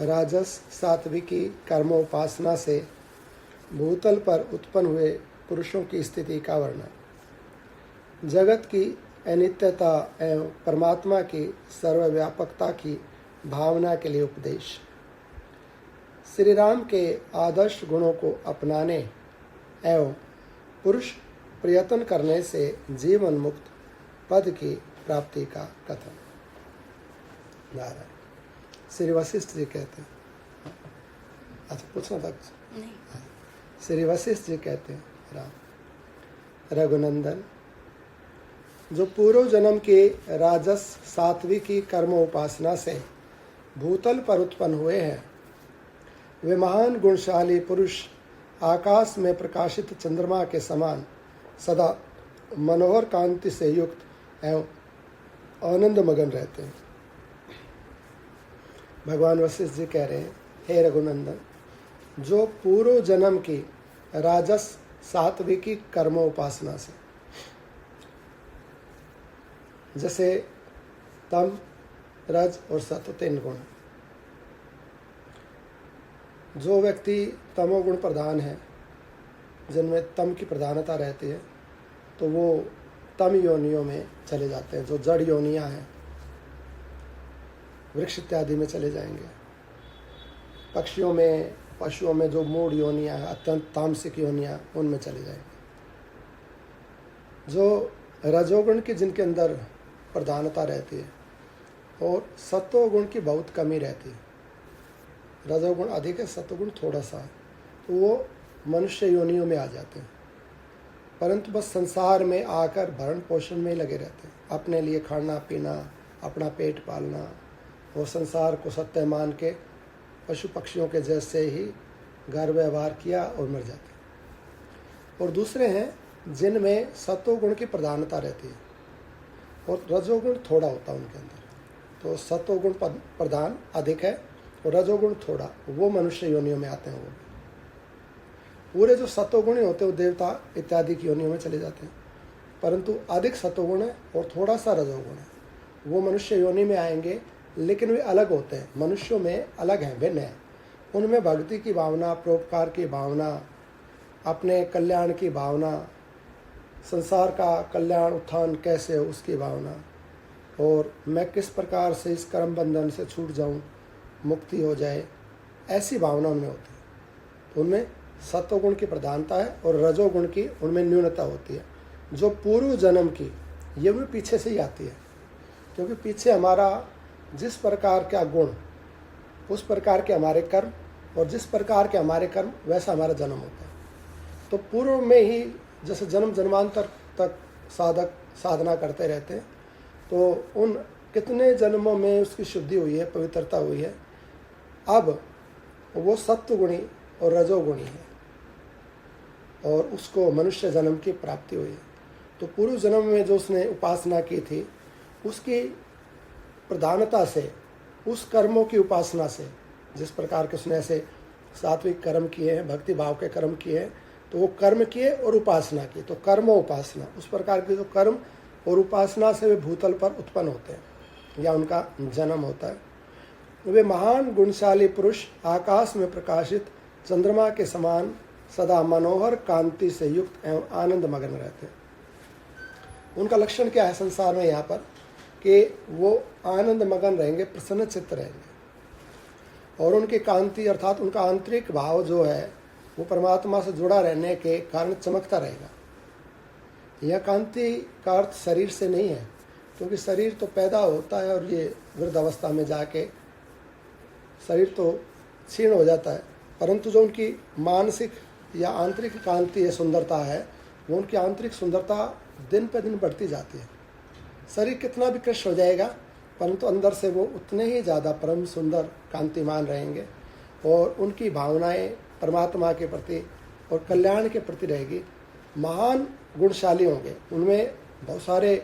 राजस सात्विकी कर्मोपासना से भूतल पर उत्पन्न हुए पुरुषों की स्थिति का वर्णन। जगत की अनित्यता एवं परमात्मा की सर्वव्यापकता की भावना के लिए उपदेश। श्री राम के आदर्श गुणों को अपनाने एवं पुरुष प्रयत्न करने से जीवन मुक्त पद की प्राप्ति का कथन। नारायण। श्री वशिष्ठ जी कहते हैं, अच्छा पूछना था कुछ? नहीं। श्री वशिष्ठ जी कहते हैं, राम रघुनंदन, जो पूर्व जन्म के राजस सात्विकी कर्म उपासना से भूतल पर उत्पन्न हुए हैं, वे महान गुणशाली पुरुष आकाश में प्रकाशित चंद्रमा के समान सदा मनोहर कांति से युक्त एवं आनंद मगन रहते हैं। भगवान वशिष्ठ जी कह रहे हैं, हे रघुनंदन, जो पूर्व जन्म की राजस सात्विकी कर्म उपासना से, जैसे तम रज और सत्व 3 गुण, जो व्यक्ति तमोगुण प्रधान है, जिनमें तम की प्रधानता रहती है, तो वो तम योनियों में चले जाते हैं। जो जड़ योनियां हैं, वृक्ष इत्यादि में चले जाएंगे। पक्षियों में, पशुओं में जो मूढ़ योनियां हैं, अत्यंत तामसिक योनियां, उनमें चले जाएंगे। जो रजोगुण की जिनके अंदर प्रधानता रहती है और सत्वगुण की बहुत कमी रहती है, रजोगुण अधिक है, सत्वगुण थोड़ा सा है, तो वो मनुष्य योनियों में आ जाते हैं। परंतु बस संसार में आकर भरण पोषण में लगे रहते हैं, अपने लिए खाना पीना, अपना पेट पालना, और संसार को सत्य मान के पशु पक्षियों के जैसे ही घर व्यवहार किया और मर जाते हैं। और दूसरे हैं जिनमें सत्वगुण की प्रधानता रहती है और रजोगुण थोड़ा होता है उनके अंदर, तो सत्वगुण प्रधान अधिक है और रजोगुण थोड़ा, वो मनुष्य योनियों में आते हैं। वो पूरे जो सत्वगुणी होते हैं वो देवता इत्यादि की योनियों में चले जाते हैं, परंतु अधिक सत्वगुण है और थोड़ा सा रजोगुण है, वो मनुष्य योनि में आएंगे, लेकिन वे अलग होते हैं, मनुष्यों में अलग हैं, भिन्न हैं। उनमें भक्ति की भावना, परोपकार की भावना, अपने कल्याण की भावना, संसार का कल्याण उत्थान कैसे हो उसकी भावना, और मैं किस प्रकार से इस कर्म बंधन से छूट जाऊं, मुक्ति हो जाए, ऐसी भावना उनमें होती है। तो उनमें सत्वगुण की प्रधानता है और रजोगुण की उनमें न्यूनता होती है। जो पूर्व जन्म की, ये भी पीछे से ही आती है, क्योंकि पीछे हमारा जिस प्रकार का गुण, उस प्रकार के हमारे कर्म, और जिस प्रकार के हमारे कर्म वैसा हमारा जन्म होता है। तो पूर्व में ही जैसे जन्म जन्मांतर तक साधक साधना करते रहते हैं, तो उन कितने जन्मों में उसकी शुद्धि हुई है, पवित्रता हुई है, अब वो सत्वगुणी और रजोगुणी है और उसको मनुष्य जन्म की प्राप्ति हुई है। तो पूर्व जन्म में जो उसने उपासना की थी, उसकी प्रधानता से, उस कर्मों की उपासना से, जिस प्रकार के उसने ऐसे सात्विक कर्म किए हैं, भक्ति भाव के कर्म किए हैं, तो वो कर्म किए और उपासना की, तो कर्म उपासना, उस प्रकार के जो कर्म और उपासना से वे भूतल पर उत्पन्न होते हैं या उनका जन्म होता है। वे महान गुणशाली पुरुष आकाश में प्रकाशित चंद्रमा के समान सदा मनोहर कांति से युक्त एवं आनंद मगन रहते हैं। उनका लक्षण क्या है संसार में यहाँ पर, कि वो आनंद मगन रहेंगे, प्रसन्न चित्त रहेंगे, और उनकी कांति अर्थात उनका आंतरिक भाव जो है वो परमात्मा से जुड़ा रहने के कारण चमकता रहेगा। यह कांति का अर्थ शरीर से नहीं है, क्योंकि शरीर तो पैदा होता है और ये वृद्ध अवस्था में जाके शरीर तो क्षीण हो जाता है, परंतु जो उनकी मानसिक या आंतरिक कांति है, सुंदरता है, वो उनकी आंतरिक सुंदरता दिन पे दिन बढ़ती जाती है। शरीर कितना भी कृष्ण हो जाएगा, परंतु अंदर से वो उतने ही ज़्यादा परम सुंदर कांतिमान रहेंगे और उनकी भावनाएं परमात्मा के प्रति और कल्याण के प्रति रहेगी। महान गुणशाली होंगे, उनमें बहुत सारे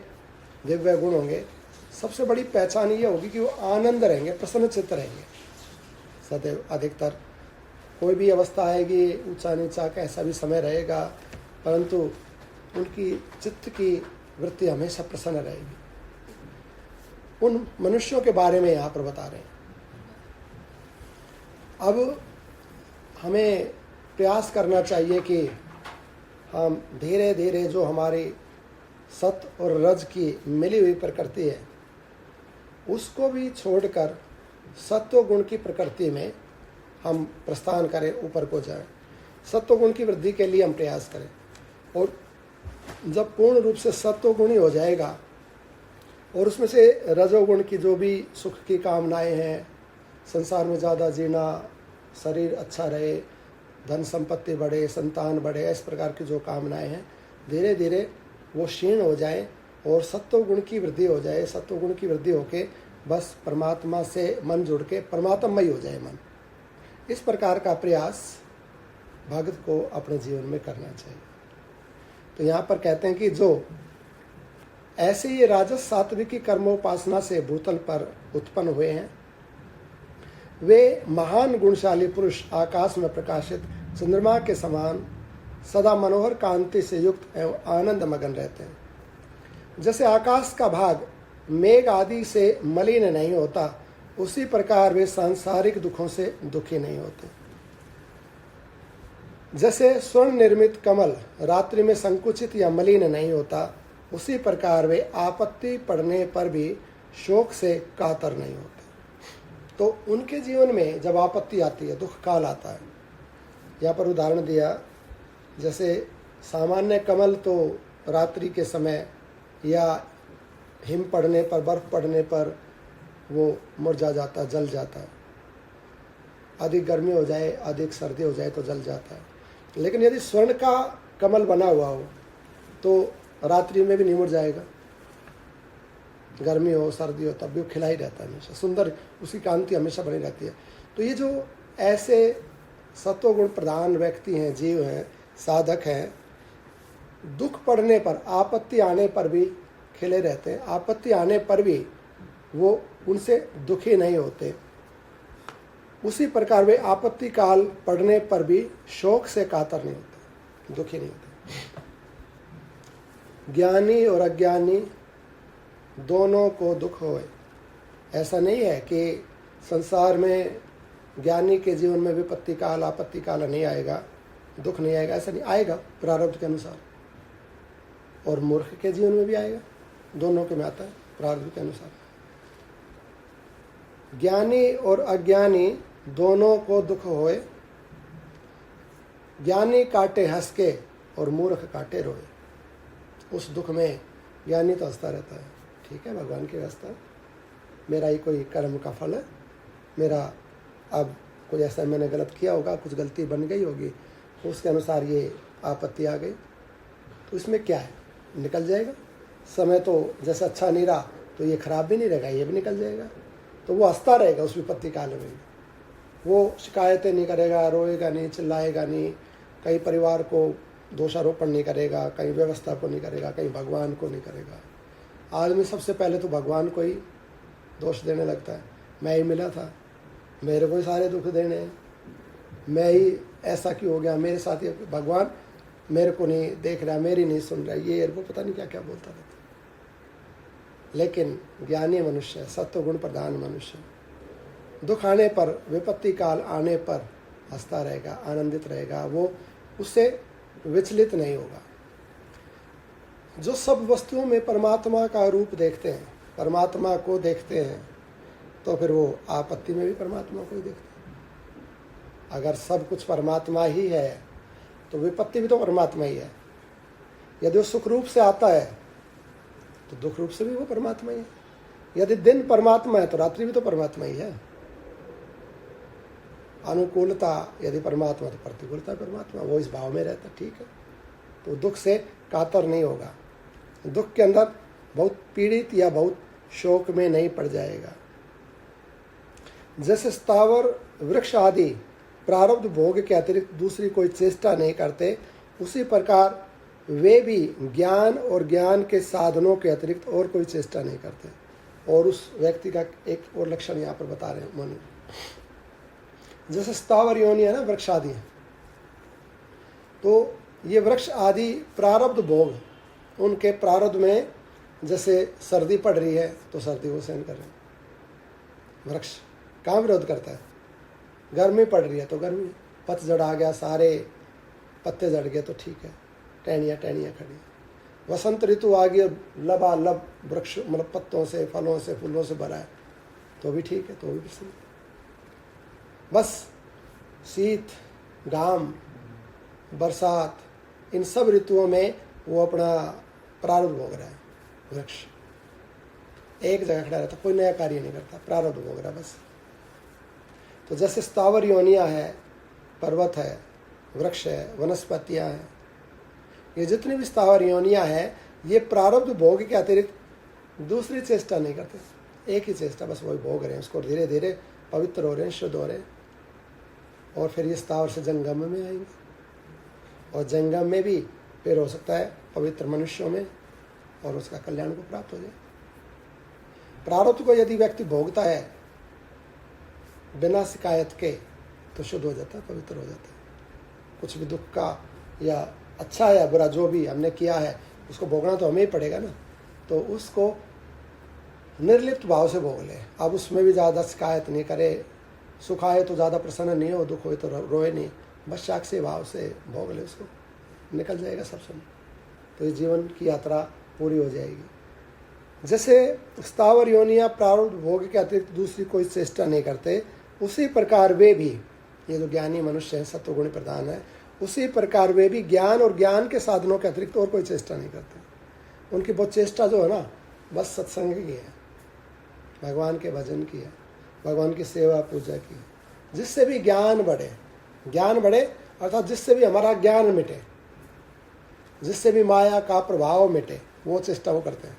दिव्य गुण होंगे। सबसे बड़ी पहचान ये होगी कि वो आनंद रहेंगे, प्रसन्न चित्त रहेंगे सदैव। अधिकतर कोई भी अवस्था आएगी, ऊंचा नीचा कैसा भी समय रहेगा, परंतु उनकी चित्त की वृत्ति हमेशा प्रसन्न रहेगी। उन मनुष्यों के बारे में यहाँ पर बता रहे हैं। अब हमें प्रयास करना चाहिए कि हम धीरे धीरे जो हमारी सत्व और रज की मिली हुई प्रकृति है उसको भी छोड़कर सत्व गुण की प्रकृति में हम प्रस्थान करें, ऊपर को जाएं। सत्व गुण की वृद्धि के लिए हम प्रयास करें, और जब पूर्ण रूप से सत्व गुण ही हो जाएगा और उसमें से रजोगुण की जो भी सुख की कामनाएं हैं, संसार में ज़्यादा जीना, शरीर अच्छा रहे, धन संपत्ति बढ़े, संतान बढ़े, इस प्रकार की जो कामनाएं हैं धीरे धीरे वो क्षीण हो जाए और सत्व गुण की वृद्धि हो जाए। सत्व गुण की वृद्धि होके बस परमात्मा से मन जुड़ के परमात्ममय हो जाए मन। इस प्रकार का प्रयास भगत को अपने जीवन में करना चाहिए। तो यहाँ पर कहते हैं कि जो ऐसे ये राजस सात्विकी कर्मोपासना से भूतल पर उत्पन्न हुए हैं वे महान गुणशाली पुरुष आकाश में प्रकाशित चंद्रमा के समान सदा मनोहर कांति से युक्त एवं आनंद मगन रहते हैं। जैसे आकाश का भाग मेघ आदि से मलिन नहीं होता, उसी प्रकार वे सांसारिक दुखों से दुखी नहीं होते। जैसे स्वर्ण निर्मित कमल रात्रि में संकुचित या मलिन नहीं होता, उसी प्रकार वे आपत्ति पड़ने पर भी शोक से कातर नहीं होते। तो उनके जीवन में जब आपत्ति आती है, दुख काल आता है, यहाँ पर उदाहरण दिया, जैसे सामान्य कमल तो रात्रि के समय या हिम पड़ने पर, बर्फ पड़ने पर वो मुरझा जाता है, जल जाता है। अधिक गर्मी हो जाए, अधिक सर्दी हो जाए तो जल जाता है। लेकिन यदि स्वर्ण का कमल बना हुआ हो तो रात्रि में भी नहीं मुरझाएगा, गर्मी हो सर्दी हो तब भी वो खिला ही रहता है, हमेशा सुंदर, उसकी कांति हमेशा बनी रहती है। तो ये जो ऐसे सत्वगुण प्रधान व्यक्ति हैं, जीव हैं, साधक हैं, दुख पड़ने पर, आपत्ति आने पर भी खिले रहते हैं, आपत्ति आने पर भी वो उनसे दुखी नहीं होते। उसी प्रकार वे आपत्ति काल पड़ने पर भी शोक से कातर नहीं होते, दुखी नहीं होते। ज्ञानी और अज्ञानी दोनों को दुख होए। ऐसा नहीं है कि संसार में ज्ञानी के जीवन में विपत्ति काल, आपत्ति काल नहीं आएगा, दुख नहीं आएगा, ऐसा नहीं आएगा, प्रारब्ध के अनुसार। और मूर्ख के जीवन में भी आएगा, दोनों के में आता है प्रारब्ध के अनुसार। ज्ञानी और अज्ञानी दोनों को दुख होए। ज्ञानी काटे हंस के और मूर्ख काटे रोए। उस दुख में ज्ञानी तो हंसता रहता है, ठीक है, भगवान की व्यवस्था, मेरा ही कोई कर्म का फल है, मेरा अब कोई ऐसा मैंने गलत किया होगा, कुछ गलती बन गई होगी, उसके अनुसार ये आपत्ति आ गई, तो इसमें क्या है, निकल जाएगा। समय तो जैसे अच्छा नहीं रहा तो ये खराब भी नहीं रहेगा, ये भी निकल जाएगा। तो वो हंसता रहेगा उस विपत्ति काल में, वो शिकायतें नहीं करेगा, रोएगा नहीं, चिल्लाएगा नहीं, कहीं परिवार को दोषारोपण नहीं करेगा, कहीं व्यवस्था को नहीं करेगा, कहीं भगवान को नहीं करेगा। आदमी सबसे पहले तो भगवान को ही दोष देने लगता है, मैं ही मिला था, मेरे को ही सारे दुख देने हैं, मैं ही ऐसा क्यों हो गया, मेरे साथ ही भगवान मेरे को नहीं देख रहा, मेरी नहीं सुन रहा, ये वो पता नहीं क्या क्या बोलता रहता। लेकिन ज्ञानी मनुष्य, सत्व गुण प्रधान मनुष्य, दुख आने पर, विपत्ति काल आने पर हंसता रहेगा, आनंदित रहेगा, वो उससे विचलित नहीं होगा। जो सब वस्तुओं में परमात्मा का रूप देखते हैं, परमात्मा को देखते हैं, तो फिर वो आपत्ति में भी परमात्मा को ही देखते हैं। अगर सब कुछ परमात्मा ही है तो विपत्ति भी तो परमात्मा ही है। यदि वो सुख रूप से आता है तो दुख रूप से भी वो परमात्मा ही है। यदि दिन परमात्मा है तो रात्रि भी तो परमात्मा ही है। अनुकूलता यदि परमात्मा तो प्रतिकूलता परमात्मा, वो इस भाव में रहता, ठीक है, तो दुख से कातर नहीं होगा, दुख के अंदर बहुत पीड़ित या बहुत शोक में नहीं पड़ जाएगा। जैसे स्थावर वृक्ष आदि प्रारब्ध भोग के अतिरिक्त दूसरी कोई चेष्टा नहीं करते, उसी प्रकार वे भी ज्ञान और ज्ञान के साधनों के अतिरिक्त और कोई चेष्टा नहीं करते। और उस व्यक्ति का एक और लक्षण यहाँ पर बता रहे हैं मुनि। जैसे स्थावर योनि है ना, वृक्ष आदि है, तो ये वृक्ष आदि प्रारब्ध भोग, उनके प्रारब्ध में जैसे सर्दी पड़ रही है तो सर्दी को सहन कर रहे हैं। वृक्ष कहाँ विरोध करता है, गर्मी पड़ रही है तो गर्मी, पतझड़ आ गया, सारे पत्ते झड़ गए तो ठीक है, टहनियाँ टहनियाँ खड़ी। वसंत ऋतु आ गई और लबालब वृक्ष मतलब पत्तों से, फलों से, फूलों से भरा है तो भी ठीक है, तो भी पसंद। बस शीत, घाम, बरसात, इन सब ऋतुओं में वो अपना प्रारब्ध भोग रहा है। वृक्ष एक जगह खड़ा रहता, कोई नया कार्य नहीं करता, प्रारब्ध भोग रहा बस। तो जैसे स्थावर योनियां है, पर्वत है, वृक्ष है, वनस्पतियां हैं, ये जितनी भी स्थावर योनियां हैं, ये प्रारब्ध भोग के अतिरिक्त दूसरी चेष्टा नहीं करते, एक ही चेष्टा, बस वही भोग रहे हैं, उसको धीरे धीरे पवित्र हो रहे हैं, शुद्ध हो रहे हैं। और फिर ये स्थावर से जंगम में आएंगे, और जंगम में भी फिर हो सकता है पवित्र मनुष्यों में, और उसका कल्याण को प्राप्त हो जाए। प्रारब्ध को यदि व्यक्ति भोगता है बिना शिकायत के तो शुद्ध हो जाता है, पवित्र हो जाता है। कुछ भी दुख का या अच्छा या बुरा जो भी हमने किया है उसको भोगना तो हमें ही पड़ेगा ना, तो उसको निर्लिप्त भाव से भोग ले। अब उसमें भी ज़्यादा शिकायत नहीं करे, सुख आए तो ज़्यादा प्रसन्न नहीं हो, दुख होए तो रोए नहीं, बस साक्षी भाव से भोग ले, उसको निकल जाएगा सब समय। तो ये जीवन की यात्रा पूरी हो जाएगी। जैसे स्थावर योनियां प्रारब्ध भोग के अतिरिक्त दूसरी कोई चेष्टा नहीं करते, उसी प्रकार वे भी, ये जो ज्ञानी मनुष्य है, सत्वगुण प्रधान है, उसी प्रकार वे भी ज्ञान और ज्ञान के साधनों के अतिरिक्त और कोई चेष्टा नहीं करते। उनकी बहुत चेष्टा जो है ना, बस सत्संग की है, भगवान के भजन की है, भगवान की सेवा पूजा की, जिससे भी ज्ञान बढ़े, ज्ञान बढ़े अर्थात जिससे भी हमारा ज्ञान मिटे, जिससे भी माया का प्रभाव मिटे, वो चेष्टा वो करते हैं,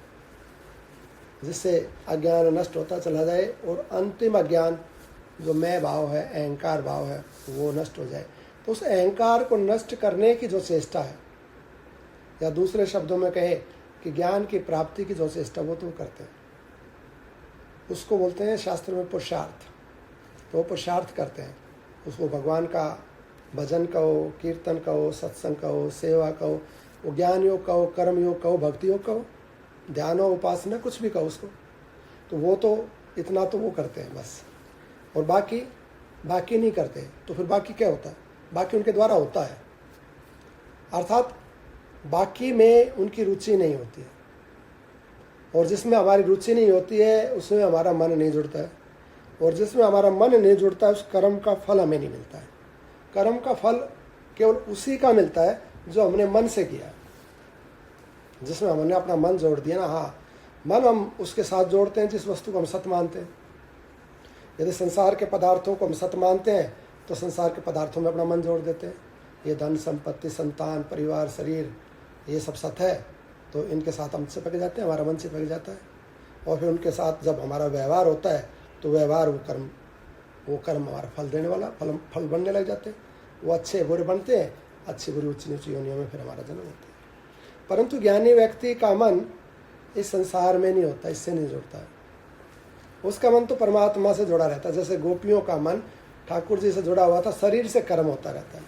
जिससे अज्ञान नष्ट होता चला जाए और अंतिम अज्ञान जो मैं भाव है, अहंकार भाव है, वो नष्ट हो जाए। तो उस अहंकार को नष्ट करने की जो चेष्टा है, या दूसरे शब्दों में कहे कि ज्ञान की प्राप्ति की जो चेष्टा, वो तो करते हैं, उसको बोलते हैं शास्त्र में पुरुषार्थ। तो वो पुरुषार्थ करते हैं, उसको भगवान का भजन कहो, कीर्तन कहो, सत्संग कहो, सेवा कहो, वो ज्ञान योग कहो, कर्म योग कहो, भक्ति योग कहो, ध्यान और उपासना, कुछ भी कहो उसको, तो वो तो इतना तो वो करते हैं बस। और बाकी नहीं करते। तो फिर बाकी क्या होता है? बाकी उनके द्वारा होता है, अर्थात बाकी में उनकी रुचि नहीं होती है, और जिसमें हमारी रुचि नहीं होती है उसमें हमारा मन नहीं जुड़ता है, और जिसमें हमारा मन नहीं जुड़ता है उस कर्म का फल हमें नहीं मिलता है। कर्म का फल केवल उसी का मिलता है जो हमने मन से किया, जिसमें हमने अपना मन जोड़ दिया ना। हाँ, मन हम उसके साथ जोड़ते हैं जिस वस्तु को हम सत्य मानते हैं। यदि संसार के पदार्थों को हम सत्य मानते हैं तो संसार के पदार्थों में अपना मन जोड़ देते हैं। ये धन संपत्ति, संतान, परिवार, शरीर, ये सब सत्य है, तो इनके साथ हम चिपक जाते हैं, हमारा मन चिपक जाता है। और फिर उनके साथ जब हमारा व्यवहार होता है तो व्यवहार वो कर्म हमारा फल देने वाला, फल बनने लग जाते हैं। वो अच्छे बुरे बनते हैं, अच्छी बुरी उच्च नीच योनियों में फिर हमारा जन्म होता है। परंतु ज्ञानी व्यक्ति का मन इस संसार में नहीं होता, इससे नहीं जुड़ता है। उसका मन तो परमात्मा से जुड़ा रहता है। जैसे गोपियों का मन ठाकुर जी से जुड़ा हुआ था, शरीर से कर्म होता रहता है।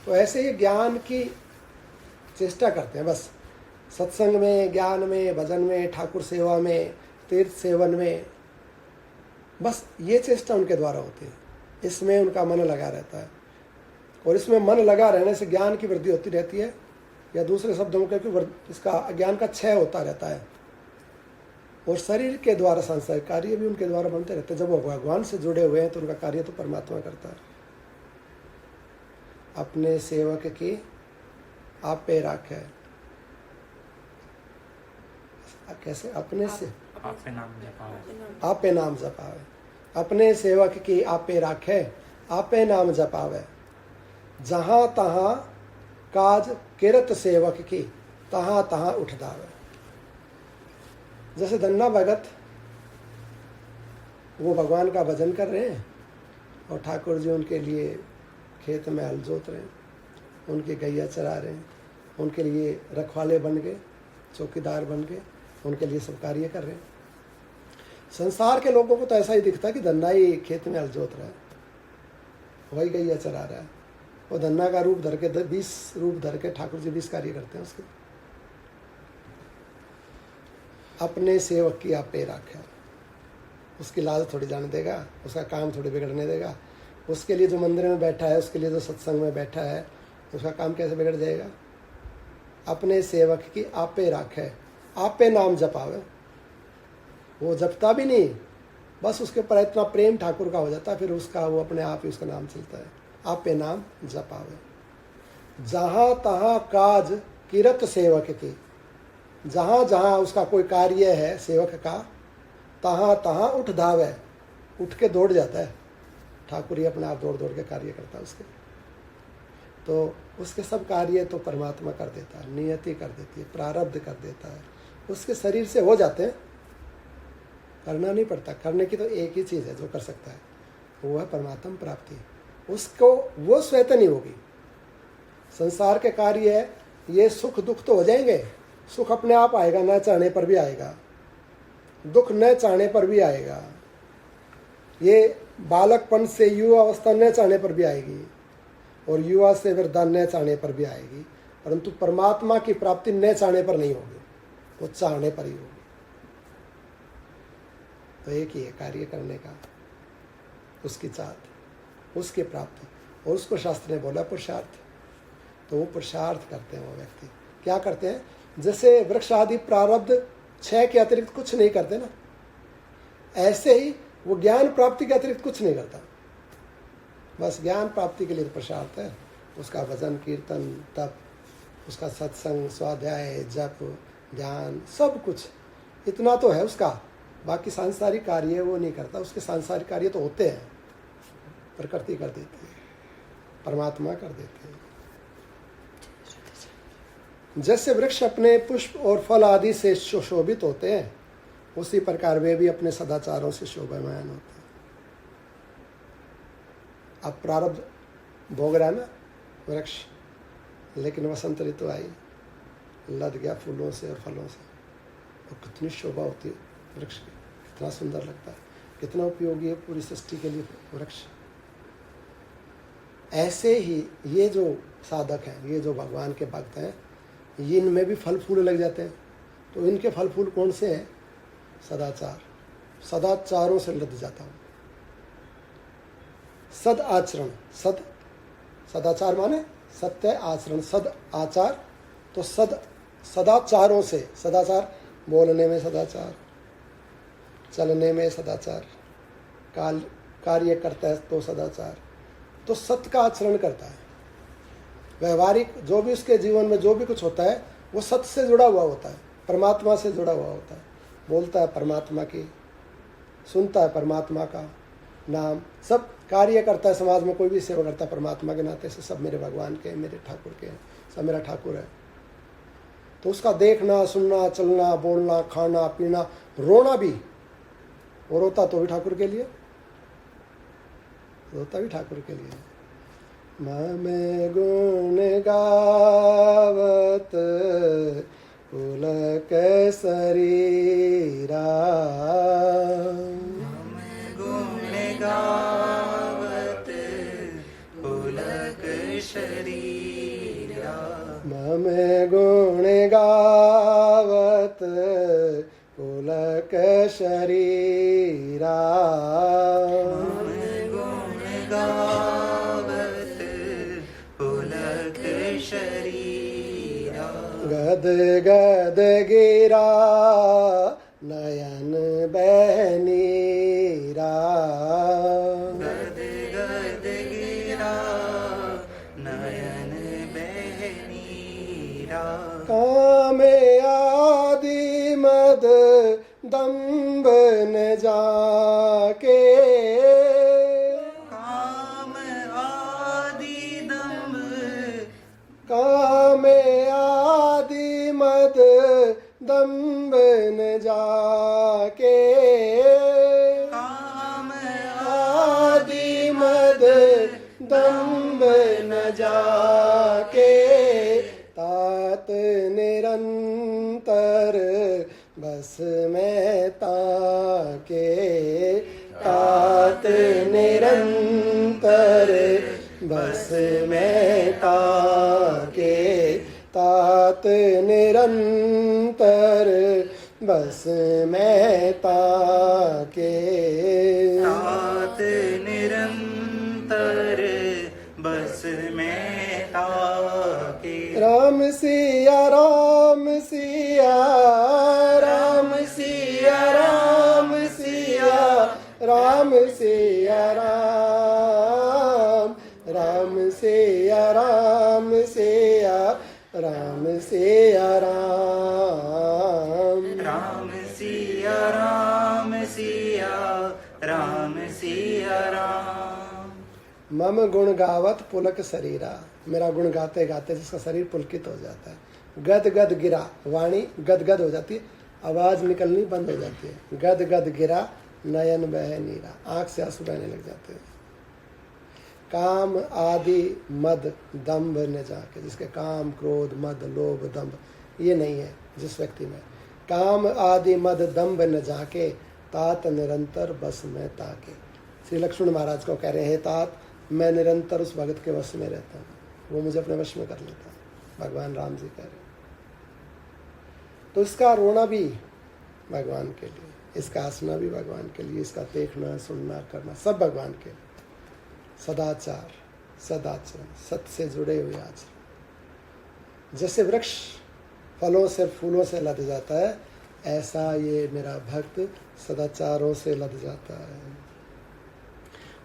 तो ऐसे ही ज्ञान की चेष्टा करते हैं, बस सत्संग में, ज्ञान में, भजन में, ठाकुर सेवा में, तीर्थ सेवन में, बस ये चेष्टा उनके द्वारा होती है। इसमें उनका मन लगा रहता है, और इसमें मन लगा रहने से ज्ञान की वृद्धि होती रहती है, या दूसरे शब्दों में कहते इसका ज्ञान का क्षय होता रहता है। और शरीर के द्वारा सांसारिक कार्य भी उनके द्वारा बनते रहते हैं। जब वो भगवान से जुड़े हुए हैं तो उनका कार्य तो परमात्मा करता है। अपने सेवक की आप पे राखे, कैसे? अपने से आप पे नाम जपावे, अपने सेवक की आप पे राखे, आप पे नाम जपावे, जहां तहां काज किरत सेवक की, तहां तहां उठ दावे। जैसे धन्ना भगत वो भगवान का भजन कर रहे हैं और ठाकुर जी उनके लिए खेत में हल जोत रहे हैं, उनकी गैया चरा रहे हैं, उनके लिए रखवाले बन गए, चौकीदार बन गए, उनके लिए सब कार्य कर रहे हैं। संसार के लोगों को तो ऐसा ही दिखता है कि धन्ना ही खेत में हल जोत रहा है, वही गैया चरा रहा है। वो धन्ना का रूप धर के 20 रूप धर के ठाकुर जी 20 कार्य करते हैं उसके। अपने सेवक की आप पे राखे, उसकी लाज थोड़ी जाने देगा, उसका काम थोड़ी बिगड़ने देगा। उसके लिए जो मंदिर में बैठा है, उसके लिए जो सत्संग में बैठा है, उसका काम कैसे बिगड़ जाएगा? अपने सेवक की आपे राखे, आपे नाम जपावे। वो जपता भी नहीं, बस उसके ऊपर इतना प्रेम ठाकुर का हो जाता है, फिर उसका वो अपने आप ही उसका नाम चलता है। आपे नाम जपावे। जहाँ तहाँ काज किरत सेवक की, जहाँ जहाँ उसका कोई कार्य है सेवक का, तहाँ तहाँ उठ धावे, उठ के दौड़ जाता है। ठाकुर ही अपने आप दौड़ दौड़ के कार्य करता है उसके। तो उसके सब कार्य तो परमात्मा कर देता है, नियति कर देती है, प्रारब्ध कर देता है, उसके शरीर से हो जाते हैं। करना नहीं पड़ता, करने की तो एक ही चीज़ है जो कर सकता है, वो है परमात्मा प्राप्ति। उसको वो स्वयं नहीं होगी। संसार के कार्य है, ये सुख दुख तो हो जाएंगे, सुख अपने आप आएगा, न चाहने पर भी आएगा, दुख न चाहने पर भी आएगा। ये बालकपन से युवा अवस्था न चाहने पर भी आएगी, और युवा से वृद्धा न चाहने पर भी आएगी, परंतु परमात्मा की प्राप्ति न चाहने पर नहीं होगी, वो चाहने पर ही होगी। तो एक ही है कार्य करने का, उसकी चाहत, उसकी प्राप्ति, और उसको शास्त्र ने बोला पुरुषार्थ। तो वो पुरुषार्थ करते हैं वो व्यक्ति। क्या करते हैं? जैसे वृक्ष आदि प्रारब्ध 6 के अतिरिक्त कुछ नहीं करते ना, ऐसे ही वो ज्ञान प्राप्ति के अतिरिक्त कुछ नहीं करता। बस ज्ञान प्राप्ति के लिए पुरुषार्थ है, उसका भजन कीर्तन तप, उसका सत्संग स्वाध्याय जप ध्यान सब कुछ, इतना तो है उसका। बाकी सांसारिक कार्य वो नहीं करता, उसके सांसारिक कार्य तो होते हैं, प्रकृति कर देती है, परमात्मा कर देते हैं। जैसे वृक्ष अपने पुष्प और फल आदि से सुशोभित होते हैं, उसी प्रकार वे भी अपने सदाचारों से शोभायमान होते हैं। अब प्रारब्ध भोग रहा है ना वृक्ष, लेकिन वसंत ऋतु आई, लद गया फूलों से और फलों से, और कितनी शोभा होती है वृक्ष की, कितना सुंदर लगता है, कितना उपयोगी है पूरी सृष्टि के लिए वृक्ष। ऐसे ही ये जो साधक हैं, ये जो भगवान के भक्त हैं, इनमें भी फल फूल लग जाते हैं। तो इनके फल फूल कौन से हैं? सदाचार, सदाचारों से लद जाता हूँ। सद आचरण, सदाचार माने सत्य आचरण, सद आचार, तो सदाचारों से, सदाचार बोलने में सदाचार, चलने में सदाचार, कार्य करता है तो सदाचार, तो सत्य का आचरण करता है। व्यवहारिक जो भी उसके जीवन में जो भी कुछ होता है वो सत्य से जुड़ा हुआ होता है, परमात्मा से जुड़ा हुआ होता है। बोलता है परमात्मा की, सुनता है परमात्मा का नाम, सब कार्य करता है। समाज में कोई भी सेवा करता है परमात्मा के नाते से, सब मेरे भगवान के, मेरे ठाकुर के, सब मेरा ठाकुर है। तो उसका देखना सुनना चलना बोलना खाना पीना रोना भी, वो रोता तो भी ठाकुर के लिए, रोता भी ठाकुर के लिए। मम गुण गावत पुलक शरीरा, मम गुण गावत पुलक शरीरा, मम गुण गावत पुलक शरीरा, मम गुण गावत पुलक शरीरा, गद गद गिरा नयन बहनीरा, गद गद गिरा नयन बहनीरा, कामे आदि मद दम्भ न जाके, काम आदि दम्भ, कामे आदि मद दम्भ न जाके, काम आदि मद दम्भ न जाके, तात निरंतर बस में ताके, तात निरंतर बस में ताके, तात निरंतर बस में ताके, तात निरंतर सिया राम सिया राम सिया राम सिया राम सिया राम राम सिया राम सिया राम सिया राम राम सिया राम सिया राम सिया राम। मम गुण गावत पुलक शरीरा, मेरा गुण गाते गाते जिसका शरीर पुलकित हो जाता है। गद गद गिरा, वाणी गद गद हो जाती है, आवाज निकलनी बंद हो जाती है। गद गद गिरा नयन बह नीरा, आंख से आंसू बहने लग जाते हैं। काम आदि मद दंभ न जाके, जिसके काम क्रोध मद लोभ दंभ ये नहीं है जिस व्यक्ति में, काम आदि मद दंभ न जाके तात निरंतर बस में ताके। श्री लक्ष्मण महाराज को कह रहे हैं, तात मैं निरंतर उस भगत के वश में रहता हूँ, वो मुझे अपने वश में कर लेता है। भगवान राम जी कह रहे हैं। तो इसका रोना भी भगवान के लिए, इसका हंसना भी भगवान के लिए, इसका देखना सुनना करना सब भगवान के लिए। सदाचार सदाचरण, सत्य से जुड़े हुए आचरण। जैसे वृक्ष फलों से फूलों से लद जाता है, ऐसा ये मेरा भक्त सदाचारों से लद जाता है।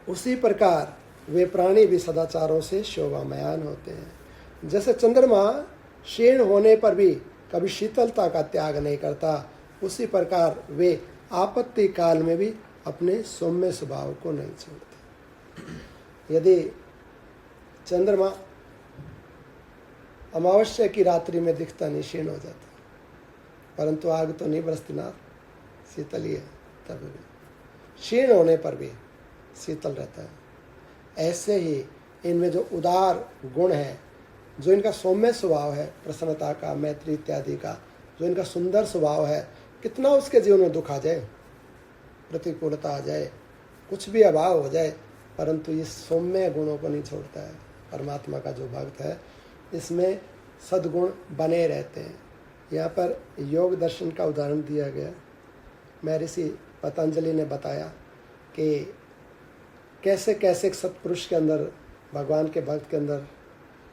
उसी प्रकार वे प्राणी भी सदाचारों से शोभामयान होते हैं। जैसे चंद्रमा क्षीण होने पर भी कभी शीतलता का त्याग नहीं करता, उसी प्रकार वे आपत्ति काल में भी अपने सौम्य स्वभाव को नहीं छोड़ते। यदि चंद्रमा अमावस्या की रात्रि में दिखता नहीं, क्षीण हो जाता, परंतु आग तो नहीं बरसती ना, शीतल ही है, तब भी क्षीण होने पर भी शीतल रहता है। ऐसे ही इनमें जो उदार गुण है, जो इनका सौम्य स्वभाव है, प्रसन्नता का, मैत्री इत्यादि का, जो इनका सुंदर स्वभाव है, कितना उसके जीवन में दुख आ जाए, प्रतिकूलता आ जाए, कुछ भी अभाव हो जाए, परंतु इस सौम्य गुणों को नहीं छोड़ता है। परमात्मा का जो भक्त है, इसमें सद्गुण बने रहते हैं। यहाँ पर योग दर्शन का उदाहरण दिया गया। महर्षि पतंजलि ने बताया कि कैसे कैसे सत्पुरुष के अंदर, भगवान के भक्त के अंदर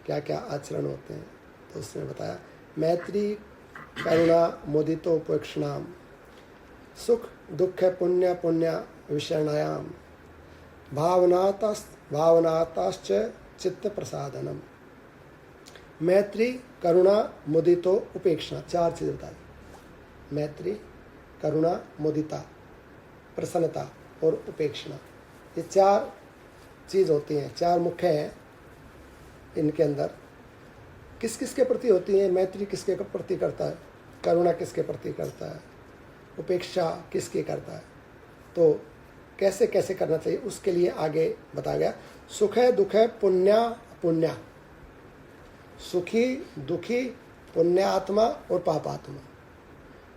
क्या क्या आचरण होते हैं। तो उसने बताया, मैत्री करुणा मुदितोपेक्षणाम, सुख दुख पुण्य पुण्य विषयणायाम, भावनाताश्च चित्त प्रसादनम। मैत्री करुणा मुदितो उपेक्षा, चार चीज़ बताई। मैत्री करुणा मुदिता, प्रसन्नता और उपेक्षा, ये चार चीज़ होती हैं, चार मुख्य हैं इनके अंदर। किस किस के प्रति होती हैं? मैत्री किसके प्रति करता है, करुणा किसके प्रति करता है, उपेक्षा किसकी करता है। तो कैसे कैसे करना चाहिए उसके लिए आगे बताया गया। सुख है दुख है पुण्य पुण्य, सुखी दुखी पुण्यात्मा और पापात्मा,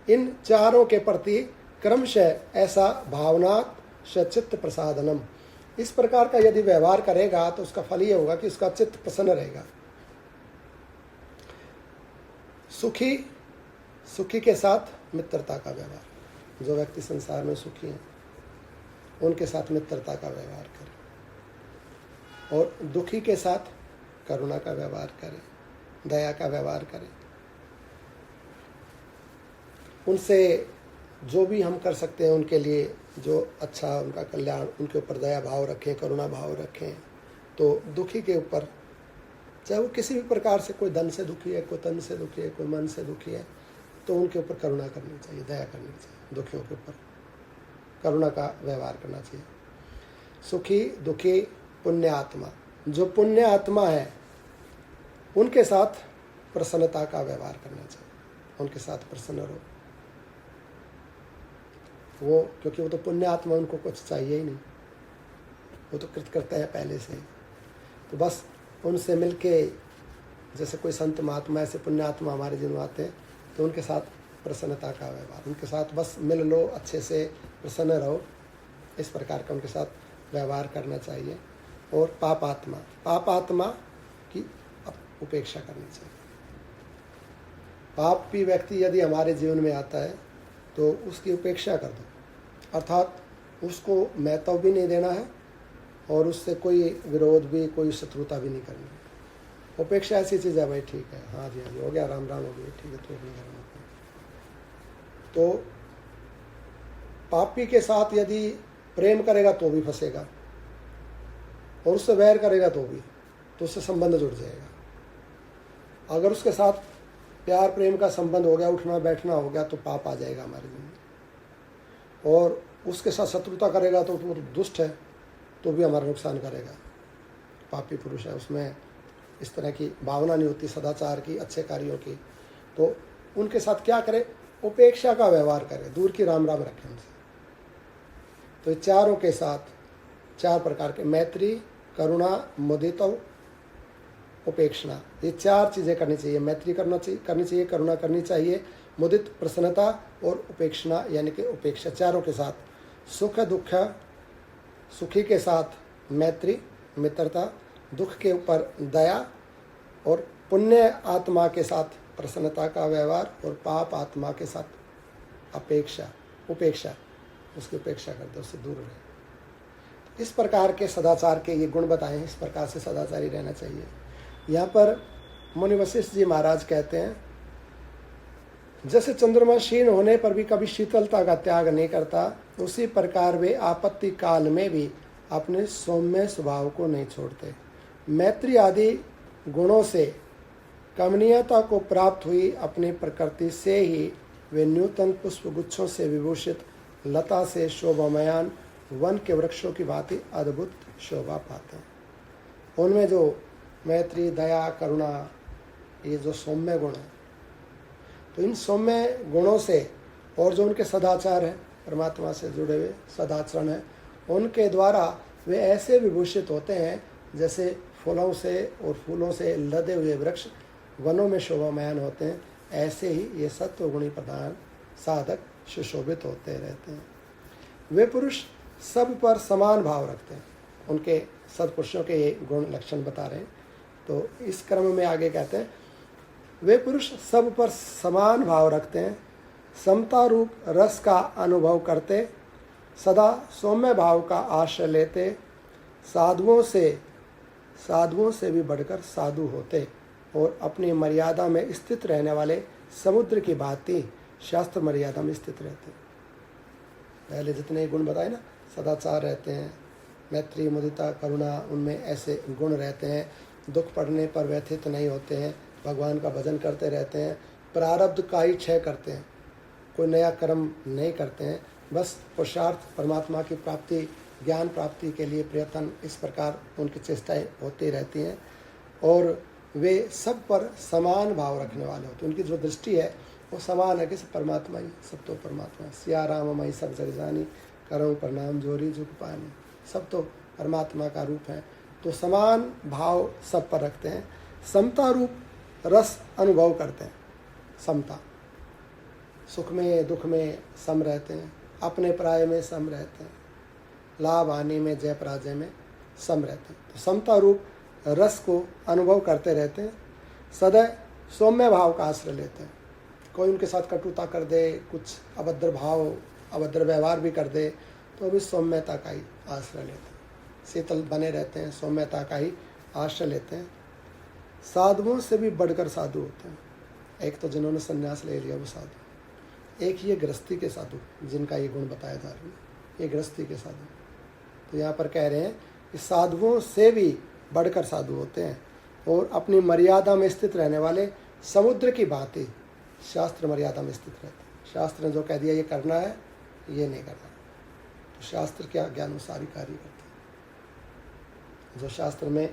इन चारों के प्रति क्रमशः ऐसा भावना चित्त प्रसादनम, इस प्रकार का यदि व्यवहार करेगा तो उसका फल ये होगा कि उसका चित्त प्रसन्न रहेगा। सुखी सुखी के साथ मित्रता का व्यवहार, जो व्यक्ति संसार में सुखी हैं उनके साथ मित्रता का व्यवहार करें, और दुखी के साथ करुणा का व्यवहार करें, दया का व्यवहार करें। उनसे जो भी हम कर सकते हैं उनके लिए, जो अच्छा उनका कल्याण, उनके ऊपर दया भाव रखें, करुणा भाव रखें। तो दुखी के ऊपर, चाहे वो किसी भी प्रकार से, कोई धन से दुखी है, कोई तन से दुखी है, कोई मन से दुखी है, तो उनके ऊपर करुणा करनी चाहिए, दया करनी चाहिए, दुखियों के ऊपर करुणा का व्यवहार करना चाहिए। सुखी दुखी पुण्य आत्मा, जो पुण्य आत्मा है उनके साथ प्रसन्नता का व्यवहार करना चाहिए, उनके साथ प्रसन्न रहो। वो क्योंकि वो तो पुण्य आत्मा, उनको कुछ चाहिए ही नहीं, वो तो कृत करते हैं पहले से। तो बस उनसे मिलके, जैसे कोई संत महात्मा ऐसे पुण्य आत्मा हमारे जीवन में आते हैं, तो उनके साथ प्रसन्नता का व्यवहार, उनके साथ बस मिल लो, अच्छे से प्रसन्न रहो, इस प्रकार का उनके साथ व्यवहार करना चाहिए। और पापात्मा की उपेक्षा करनी चाहिए। पापी व्यक्ति यदि हमारे जीवन में आता है तो उसकी उपेक्षा कर दो, अर्थात उसको महत्व भी नहीं देना है और उससे कोई विरोध भी, कोई शत्रुता भी नहीं करनी। उपेक्षा ऐसी चीज़ है भाई, ठीक है, हाँ जी हाँ जी, हो गया, राम राम हो गया, ठीक है, तो अपने घर में। तो पापी के साथ यदि प्रेम करेगा तो भी फंसेगा, और उससे वैर करेगा तो भी, तो उससे संबंध जुड़ जाएगा। अगर उसके साथ प्यार प्रेम का संबंध हो गया, उठना बैठना हो गया, तो पाप आ जाएगा हमारे जिंदगी। और उसके साथ शत्रुता करेगा तो वो दुष्ट है, तो भी हमारा नुकसान करेगा। पापी पुरुष है, उसमें इस तरह की भावना नहीं होती सदाचार की, अच्छे कार्यों की। तो उनके साथ क्या करे? उपेक्षा का व्यवहार करे, दूर की राम राम रखें उनसे। तो चारों के साथ 4 प्रकार के, मैत्री, करुणा, मुदिता, उपेक्षणा, ये 4 चीज़ें करनी चाहिए। मैत्री करनी चाहिए, करुणा करनी चाहिए, मुदित प्रसन्नता, और उपेक्षणा यानी कि उपेक्षा। चारों के साथ सुख दुख, सुखी के साथ मैत्री मित्रता, दुख के ऊपर दया, और पुण्य आत्मा के साथ प्रसन्नता का व्यवहार, और पाप आत्मा के साथ उपेक्षा, उसकी उपेक्षा करते, उससे दूर रहे। इस प्रकार के सदाचार के ये गुण बताए हैं, इस प्रकार से सदाचारी रहना चाहिए। यहाँ पर मुनि वशिष्ठ जी महाराज कहते हैं, जैसे चंद्रमा क्षीण होने पर भी कभी शीतलता का त्याग नहीं करता, उसी प्रकार वे आपत्ति काल में भी अपने सौम्य स्वभाव को नहीं छोड़ते। मैत्री आदि गुणों से कमनीयता को प्राप्त हुई अपनी प्रकृति से ही वे नूतन पुष्प गुच्छों से विभूषित लता से शोभामयान वन के वृक्षों की भांति अद्भुत शोभा पाते हैं। उनमें जो मैत्री, दया, करुणा, ये जो सौम्य गुण है, तो इन सौम्य गुणों से, और जो उनके सदाचार है, परमात्मा से जुड़े हुए सदाचरण है, उनके द्वारा वे ऐसे विभूषित होते हैं जैसे फूलों से और फूलों से लदे हुए वृक्ष वनों में शोभामयान होते हैं। ऐसे ही ये सत्वगुणी प्रधान साधक सुशोभित होते रहते हैं। वे पुरुष सब पर समान भाव रखते हैं। उनके सत्पुरुषों के ये गुण लक्षण बता रहे हैं। तो इस क्रम में आगे कहते हैं, वे पुरुष सब पर समान भाव रखते हैं, समता रूप रस का अनुभव करते, सदा सौम्य भाव का आश्रय लेते, साधुओं से भी बढ़कर साधु होते, और अपनी मर्यादा में स्थित रहने वाले समुद्र की भांति शास्त्र मर्यादा में स्थित रहते हैं। पहले जितने गुण बताए ना, सदाचार रहते हैं, मैत्री, मुदिता, करुणा, उनमें ऐसे गुण रहते हैं। दुख पड़ने पर व्यथित नहीं होते हैं, भगवान का भजन करते रहते हैं, प्रारब्ध का ही क्षय करते हैं, कोई नया कर्म नहीं करते हैं, बस पुरुषार्थ परमात्मा की प्राप्ति, ज्ञान प्राप्ति के लिए प्रयत्न, इस प्रकार उनकी चेष्टाएं होती रहती हैं। और वे सब पर समान भाव रखने वाले होते हैं। उनकी जो दृष्टि है वो समान है कि सब परमात्मा ही, सब तो परमात्मा। सिया राम मई सब जग जानी, करो प्रणाम जोरी झुक पानी, सब तो परमात्मा का रूप है। तो समान भाव सब पर रखते हैं। समता रूप रस अनुभव करते हैं। समता, सुख में दुख में सम रहते हैं, अपने पराये में सम रहते हैं, लाभ हानि में जय पराजय में सम रहते हैं। तो समता रूप रस को अनुभव करते रहते हैं। सदैव सौम्य भाव का आश्रय लेते हैं। कोई उनके साथ कटुता कर दे, कुछ अभद्र भाव, अभद्र व्यवहार भी कर दे, तो भी सौम्यता का ही आश्रय लेते हैं। शीतल बने रहते हैं, सौम्यता का ही आश्रय लेते हैं। साधुओं से भी बढ़कर साधु होते हैं। एक तो जिन्होंने संन्यास ले लिया वो साधु, एक ये गृहस्थी के साधु जिनका ये गुण बताया जा रहा है, ये गृहस्थी के साधु। तो यहाँ पर कह रहे हैं कि साधुओं से भी बढ़कर साधु होते हैं, और अपनी मर्यादा में स्थित रहने वाले समुद्र की भांति शास्त्र मर्यादा में स्थित रहते हैं। शास्त्र ने जो कह दिया ये करना है, ये नहीं करना, तो शास्त्र के ज्ञानुसार ही कार्य करते हैं। जो शास्त्र में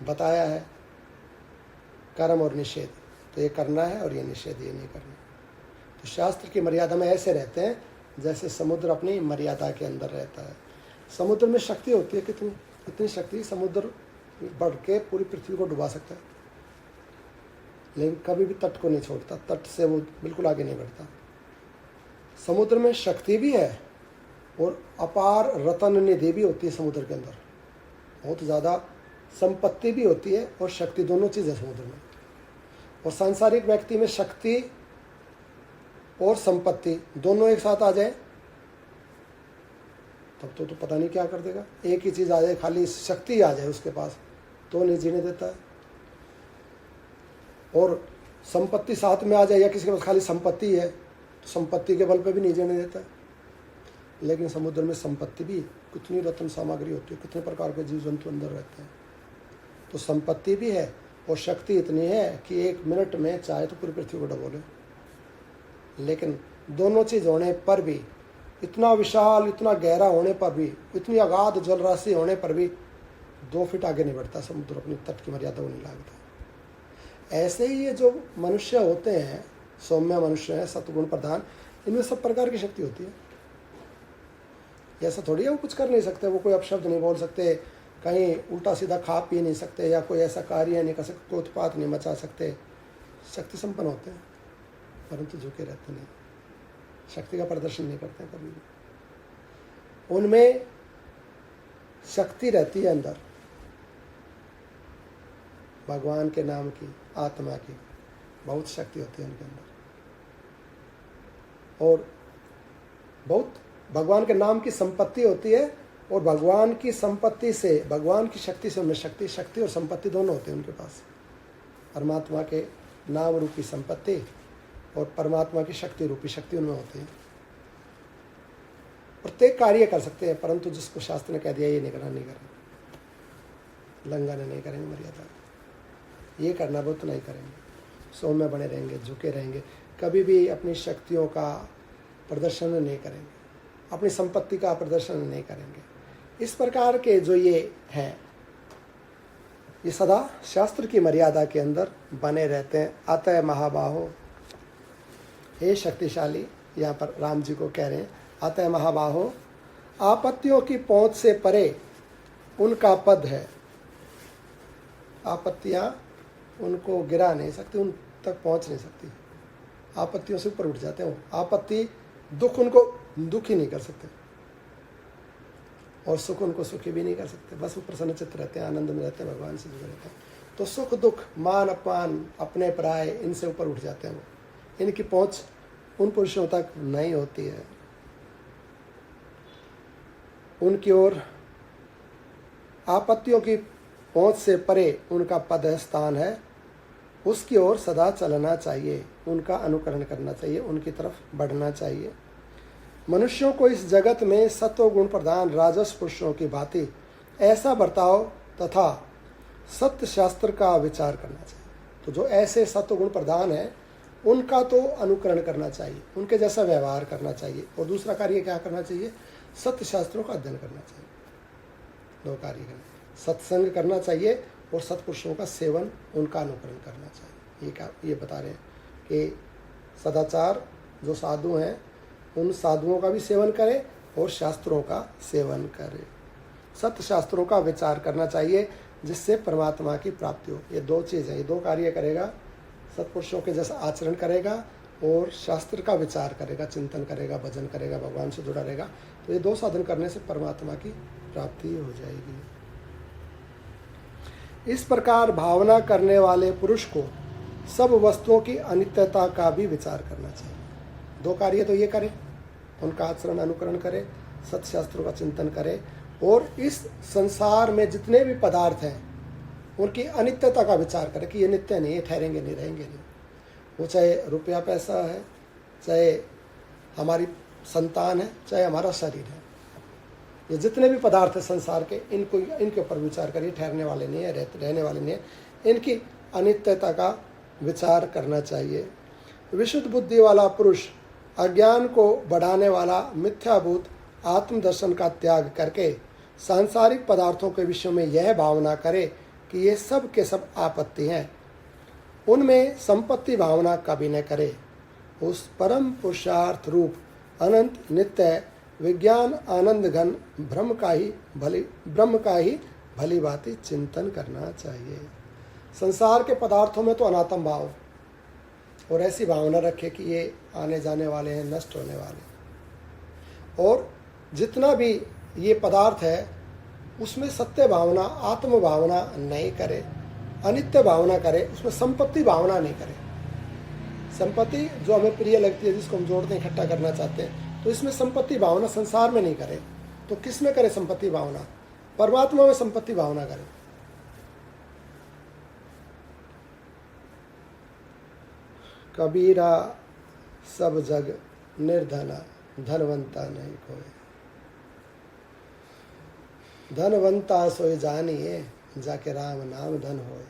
बताया है कर्म और निषेध, तो ये करना है, और ये निषेध, ये नहीं करना। तो शास्त्र की मर्यादा में ऐसे रहते हैं जैसे समुद्र अपनी मर्यादा के अंदर रहता है। समुद्र में शक्ति होती है, कितनी शक्ति, समुद्र बढ़ के पूरी पृथ्वी को डुबा सकता है, लेकिन कभी भी तट को नहीं छोड़ता, तट से वो बिल्कुल आगे नहीं बढ़ता। समुद्र में शक्ति भी है और अपार रतन निधि भी होती है समुद्र के अंदर, बहुत ज़्यादा संपत्ति भी होती है और शक्ति, दोनों चीज़ है समुद्र में। और सांसारिक व्यक्ति में शक्ति और संपत्ति दोनों एक साथ आ जाए तब तो पता नहीं क्या कर देगा। एक ही चीज़ आ जाए, खाली शक्ति आ जाए उसके पास, तो नहीं जीने देता है। और संपत्ति साथ में आ जाए या किसी के पास खाली संपत्ति है तो संपत्ति के बल पे भी नहीं जीने देता। लेकिन समुद्र में संपत्ति भी कितनी रत्न सामग्री होती है, कितने प्रकार के जीव जंतु अंदर रहते हैं। तो संपत्ति भी है और शक्ति इतनी है कि 1 मिनट में चाहे तो पूरी पृथ्वी को डबोले। लेकिन दोनों चीज होने पर भी, इतना विशाल, इतना गहरा होने पर भी, इतनी अगाध जल राशि होने पर भी 2 फीट आगे नहीं बढ़ता समुद्र, अपनी तट की मर्यादा को नहीं लागता। ऐसे ही ये जो मनुष्य होते हैं, सौम्य मनुष्य हैं, सत्गुण प्रधान, इनमें सब प्रकार की शक्ति होती है। ऐसा थोड़ी है वो कुछ कर नहीं सकते, वो कोई अपशब्द नहीं बोल सकते, कहीं उल्टा सीधा खा पी नहीं सकते, या कोई ऐसा कार्य नहीं कर सकते, कोई उत्पात नहीं मचा सकते। शक्ति संपन्न होते हैं परंतु झुके रहते नहीं, शक्ति का प्रदर्शन नहीं करते कभी भी। उनमें शक्ति रहती है अंदर, भगवान के नाम की, आत्मा की बहुत शक्ति होती है उनके अंदर। और बहुत भगवान के नाम की संपत्ति होती है, और भगवान की संपत्ति से, भगवान की शक्ति से उनमें शक्ति और संपत्ति दोनों होते हैं उनके पास। परमात्मा के नाम रूपी संपत्ति और परमात्मा की शक्ति रूपी शक्ति उनमें होती है। प्रत्येक कार्य कर सकते हैं, परंतु जिसको शास्त्र ने कह दिया ये नहीं करना, नहीं करेंगे, लंघन नहीं करेंगे मर्यादा, ये करना बहुत नहीं करेंगे, सौम्य बने रहेंगे, झुके रहेंगे, कभी भी अपनी शक्तियों का प्रदर्शन नहीं करेंगे, अपनी संपत्ति का प्रदर्शन नहीं करेंगे। इस प्रकार के जो ये हैं, ये सदा शास्त्र की मर्यादा के अंदर बने रहते हैं। अतः महाबाहो, हे शक्तिशाली, यहाँ पर राम जी को कह रहे हैं, अतः महाबाहो, आपत्तियों की पहुंच से परे उनका पद है। आपत्तियां उनको गिरा नहीं सकती, उन तक पहुंच नहीं सकती, आपत्तियों से ऊपर उठ जाते हैं। आपत्ति दुख उनको दुखी नहीं कर सकते और सुख उनको सुखी भी नहीं कर सकते, बस वो प्रसन्न चित्त रहते हैं, आनंद में रहते हैं, भगवान से जुड़े रहते हैं। तो सुख दुख, मान अपमान, अपने पराये, इनसे ऊपर उठ जाते हैं वो। इनकी पहुंच उन पुरुषों तक नहीं होती है। उनकी ओर आपत्तियों की पहुंच से परे उनका पद स्थान है, उसकी ओर सदा चलना चाहिए, उनका अनुकरण करना चाहिए, उनकी तरफ बढ़ना चाहिए। मनुष्यों को इस जगत में सत्व गुण प्रधान राजस पुरुषों की भांति ऐसा बर्ताव तथा सत्य शास्त्र का विचार करना चाहिए। तो जो ऐसे सत्व गुण प्रधान है उनका तो अनुकरण करना चाहिए, उनके जैसा व्यवहार करना चाहिए। और दूसरा कार्य क्या करना चाहिए? सत्य शास्त्रों का अध्ययन करना चाहिए। 2 कार्य करना, सत्संग करना चाहिए और सत्पुरुषों का सेवन, उनका अनुकरण करना चाहिए। ये बता रहे हैं कि सदाचार जो साधु हैं उन साधुओं का भी सेवन करें और शास्त्रों का सेवन करें। सत्य शास्त्रों का विचार करना चाहिए जिससे परमात्मा की प्राप्ति हो। ये 2 चीज़ हैं, ये 2 कार्य करेगा, सत्पुरुषों के जैसा आचरण करेगा और शास्त्र का विचार करेगा, चिंतन करेगा, भजन करेगा, भगवान से जुड़ा रहेगा। तो ये 2 साधन करने से परमात्मा की प्राप्ति हो जाएगी। इस प्रकार भावना करने वाले पुरुष को सब वस्तुओं की अनित्यता का भी विचार करना चाहिए। 2 कार्य तो ये करे, उनका आचरण अनुकरण करे, सत्य शास्त्रों का चिंतन करे और इस संसार में जितने भी पदार्थ हैं उनकी अनित्यता का विचार करे कि ये नित्य नहीं, ये ठहरेंगे नहीं, रहेंगे नहीं। वो चाहे रुपया पैसा है, चाहे हमारी संतान है, चाहे हमारा शरीर है, ये जितने भी पदार्थ हैं संसार के, इनके ऊपर विचार करिए, ठहरने वाले नहीं है, रहने वाले नहीं है, इनकी अनित्यता का विचार करना चाहिए। विशुद्ध बुद्धि वाला पुरुष अज्ञान को बढ़ाने वाला मिथ्याभूत आत्मदर्शन का त्याग करके सांसारिक पदार्थों के विषय में यह भावना करे कि ये सब के सब आपत्ति हैं, उनमें संपत्ति भावना कभी न करे। उस परम पुरुषार्थ रूप अनंत नित्य विज्ञान आनंद घन ब्रह्म का ही भली भांति चिंतन करना चाहिए। संसार के पदार्थों में तो अनात्म भाव और ऐसी भावना रखे कि ये आने जाने वाले हैं, नष्ट होने वाले, और जितना भी ये पदार्थ है उसमें सत्य भावना, आत्म भावना नहीं करे, अनित्य भावना करे, उसमें संपत्ति भावना नहीं करे। संपत्ति जो हमें प्रिय लगती है, जिसको हम जोड़ते हैं, इकट्ठा करना चाहते हैं, तो इसमें संपत्ति भावना संसार में नहीं करे। तो किस में करे संपत्ति भावना? परमात्मा में संपत्ति भावना करे। कबीरा सब जग निर्धना, धनवंता नहीं कोई। धनवंता सोई जानिए, जाके राम नाम धन होए।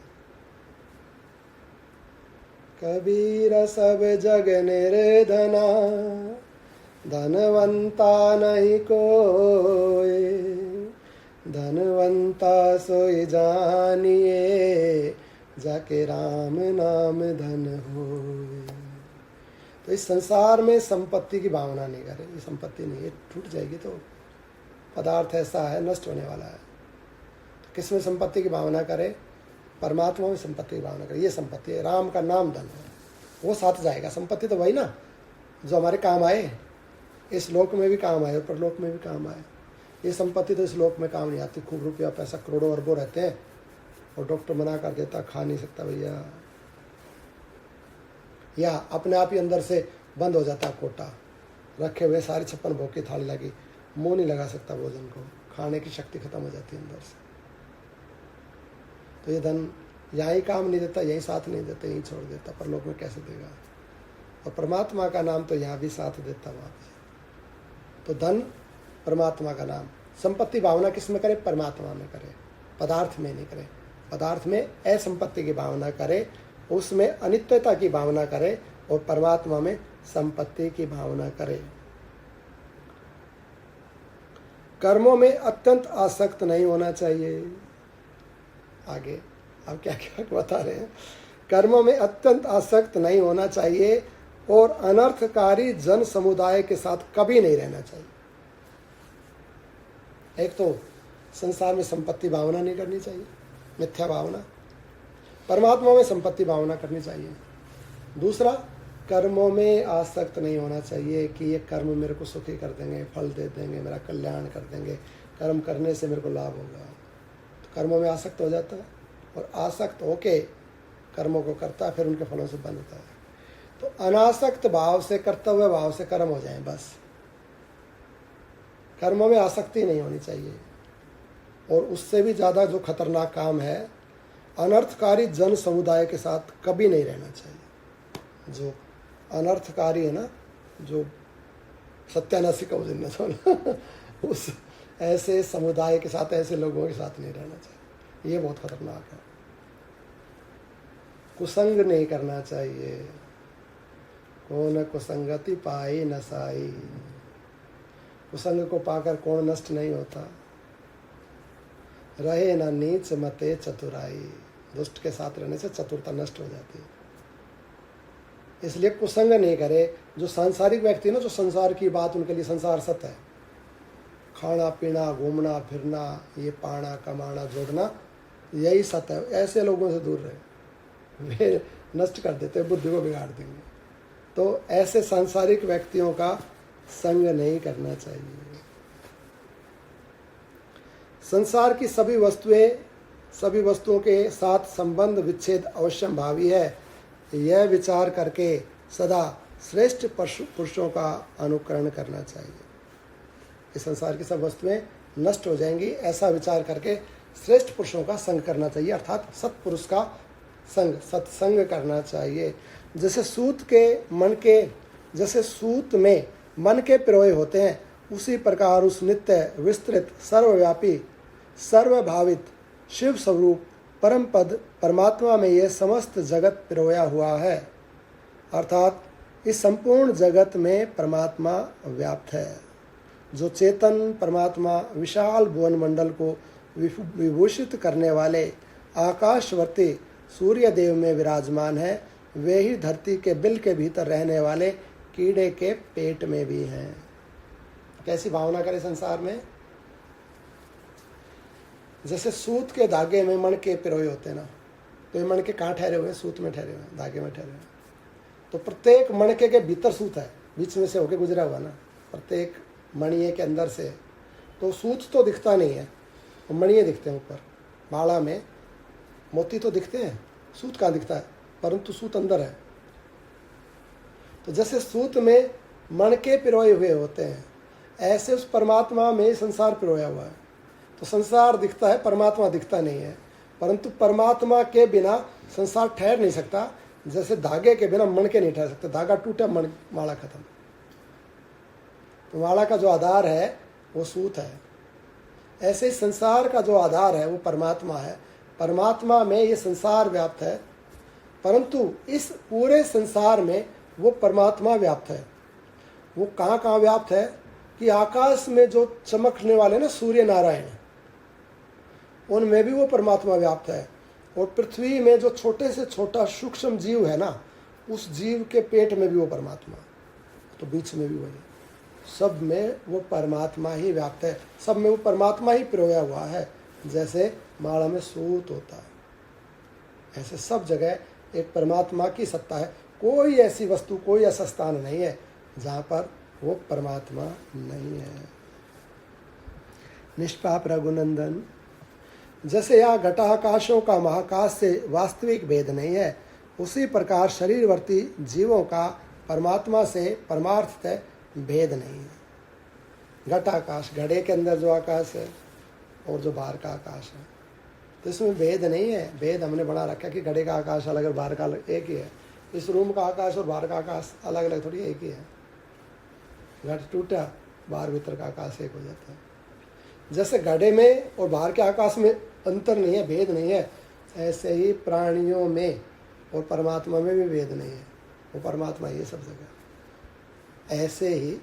कबीरा सब जग निर्धना, धनवंता नहीं कोई। धनवंता सोई जानिए, जाके राम नाम धन होए। तो इस संसार में संपत्ति की भावना नहीं करे। ये संपत्ति नहीं है, टूट जाएगी तो पदार्थ ऐसा है, नष्ट होने वाला है। तो किस में संपत्ति की भावना करे? परमात्मा में संपत्ति की भावना करे। ये संपत्ति है, राम का नाम धन है, वो साथ जाएगा। संपत्ति तो वही ना जो हमारे काम आए, इस लोक में भी काम आए, परलोक में भी काम आए। ये संपत्ति तो इस लोक में काम नहीं आती। खूब रुपया पैसा करोड़ों अरबों रहते हैं और डॉक्टर मना कर देता, खा नहीं सकता भैया, या अपने आप ही अंदर से बंद हो जाता कोटा, रखे हुए सारी 56 भोग की थाली लगी, मुंह नहीं लगा सकता भोजन को, खाने की शक्ति खत्म हो जाती है अंदर से। तो ये धन यहाँ ही काम नहीं देता, यहीं साथ नहीं देता, यहीं छोड़ देता, पर लोग में कैसे देगा? और परमात्मा का नाम तो यहाँ भी साथ देता वहाँ भी। तो धन परमात्मा का नाम। संपत्ति भावना किस में करे? परमात्मा में करे, पदार्थ में नहीं करे। पदार्थ में असंपत्ति की भावना करे, उसमें अनित्यता की भावना करे, और परमात्मा में संपत्ति की भावना करे। कर्मों में अत्यंत आसक्त नहीं होना चाहिए। आगे अब क्या क्या बता रहे हैं। कर्मों में अत्यंत आसक्त नहीं होना चाहिए और अनर्थकारी जन समुदाय के साथ कभी नहीं रहना चाहिए। एक तो संसार में संपत्ति भावना नहीं करनी चाहिए, मिथ्या भावना। परमात्मा में संपत्ति भावना करनी चाहिए। दूसरा, कर्मों में आसक्त नहीं होना चाहिए कि ये कर्म मेरे को सुखी कर देंगे, फल दे देंगे, मेरा कल्याण कर देंगे, कर्म करने से मेरे को लाभ होगा। तो कर्मों में आसक्त हो जाता है और आसक्त होके कर्मों को करता है, फिर उनके फलों से बंध होता है। तो अनासक्त भाव से, कर्तव्य भाव से कर्म हो जाए बस। कर्मों में आसक्ति नहीं होनी चाहिए। और उससे भी ज़्यादा जो खतरनाक काम है, अनर्थकारी जन समुदाय के साथ कभी नहीं रहना चाहिए। जो अनर्थकारी है ना, जो सत्यानाशी का जिनमें तो उस ऐसे समुदाय के साथ, ऐसे लोगों के साथ नहीं रहना चाहिए। ये बहुत खतरनाक है। कुसंग नहीं करना चाहिए। कौन कुसंगति पाई नसाई। कुसंग को पाकर कौन नष्ट नहीं होता। रहे ना नीच मते चतुराई। दुष्ट के साथ रहने से चतुरता नष्ट हो जाती है। इसलिए कुसंग नहीं करे। जो सांसारिक व्यक्ति ना, जो संसार की बात, उनके लिए संसार सत्य है। खाना पीना, घूमना फिरना, ये पाना कमाना जोड़ना, यही सत्य है। ऐसे लोगों से दूर रहे, वे नष्ट कर देते, बुद्धि को बिगाड़ देंगे। तो ऐसे सांसारिक व्यक्तियों का संग नहीं करना चाहिए। संसार की सभी वस्तुओं के साथ संबंध विच्छेद अवश्यंभावी है। यह विचार करके सदा श्रेष्ठ पुरुषों का अनुकरण करना चाहिए। इस संसार की सब वस्तुएं नष्ट हो जाएंगी, ऐसा विचार करके श्रेष्ठ पुरुषों का संग करना चाहिए, अर्थात सत्पुरुष का संग, सत्संग करना चाहिए। जैसे सूत में मन के पिरोए होते हैं, उसी प्रकार उस नित्य विस्तृत सर्वव्यापी सर्वभावित शिव स्वरूप परम पद परमात्मा में यह समस्त जगत पिरोया हुआ है। अर्थात इस संपूर्ण जगत में परमात्मा व्याप्त है। जो चेतन परमात्मा विशाल भुवन मंडल को विभूषित करने वाले आकाशवर्ती सूर्य देव में विराजमान है, वे ही धरती के बिल के भीतर रहने वाले कीड़े के पेट में भी हैं। कैसी भावना करे संसार में। जैसे सूत के धागे में मणके पिरोए होते हैं ना, तो ये मणके कहाँ ठहरे हुए हैं? सूत में ठहरे हुए हैं, धागे में ठहरे हुए हैं। तो प्रत्येक मणके के भीतर सूत है, बीच में से होके गुजरा हुआ ना, प्रत्येक मणिये के अंदर से। तो सूत तो दिखता नहीं है, तो मणिये दिखते हैं ऊपर। माला में मोती तो दिखते हैं, सूत कहाँ दिखता है? परंतु सूत अंदर है। तो जैसे सूत में मणके पिरोए हुए होते हैं, ऐसे उस परमात्मा में संसार पिरोया हुआ है। तो संसार दिखता है, परमात्मा दिखता नहीं है। परंतु परमात्मा के बिना संसार ठहर नहीं सकता, जैसे धागे के बिना मणके नहीं ठहर सकते, धागा टूटा माला खत्म। तो माला का जो आधार है वो सूत है। ऐसे ही संसार का जो आधार है वो परमात्मा है। परमात्मा में ये संसार व्याप्त है, परंतु इस पूरे संसार में वो परमात्मा व्याप्त है। वो कहाँ कहाँ व्याप्त है कि आकाश में जो चमकने वाले ना सूर्य नारायण, उनमें भी वो परमात्मा व्याप्त है। और पृथ्वी में जो छोटे से छोटा सूक्ष्म जीव है ना, उस जीव के पेट में भी वो परमात्मा, तो बीच में भी वही, सब में वो परमात्मा ही व्याप्त है। सब में वो परमात्मा ही पिरोया हुआ है। जैसे माला में सूत होता है, ऐसे सब जगह एक परमात्मा की सत्ता है। कोई ऐसी वस्तु, कोई ऐसा स्थान नहीं है जहाँ पर वो परमात्मा नहीं है। निष्पाप रघुनंदन, जैसे यहाँ घटाकाशों का महाकाश से वास्तविक भेद नहीं है, उसी प्रकार शरीरवर्ती जीवों का परमात्मा से परमार्थतः भेद नहीं है। घटाकाश, घड़े के अंदर जो आकाश है और जो बाहर का आकाश है, तो इसमें भेद नहीं है। भेद हमने बना रखा है कि घड़े का आकाश अलग और बाहर का अलग, एक ही है। इस रूम का आकाश और बाहर का आकाश अलग अलग थोड़ी, एक ही है। घट टूटा, बाहर भीतर का आकाश एक हो जाता है। जैसे घड़े में और बाहर के आकाश में अंतर नहीं है, भेद नहीं है, ऐसे ही प्राणियों में और परमात्मा में भी भेद नहीं है। वो परमात्मा ही है सब जगह। ऐसे ही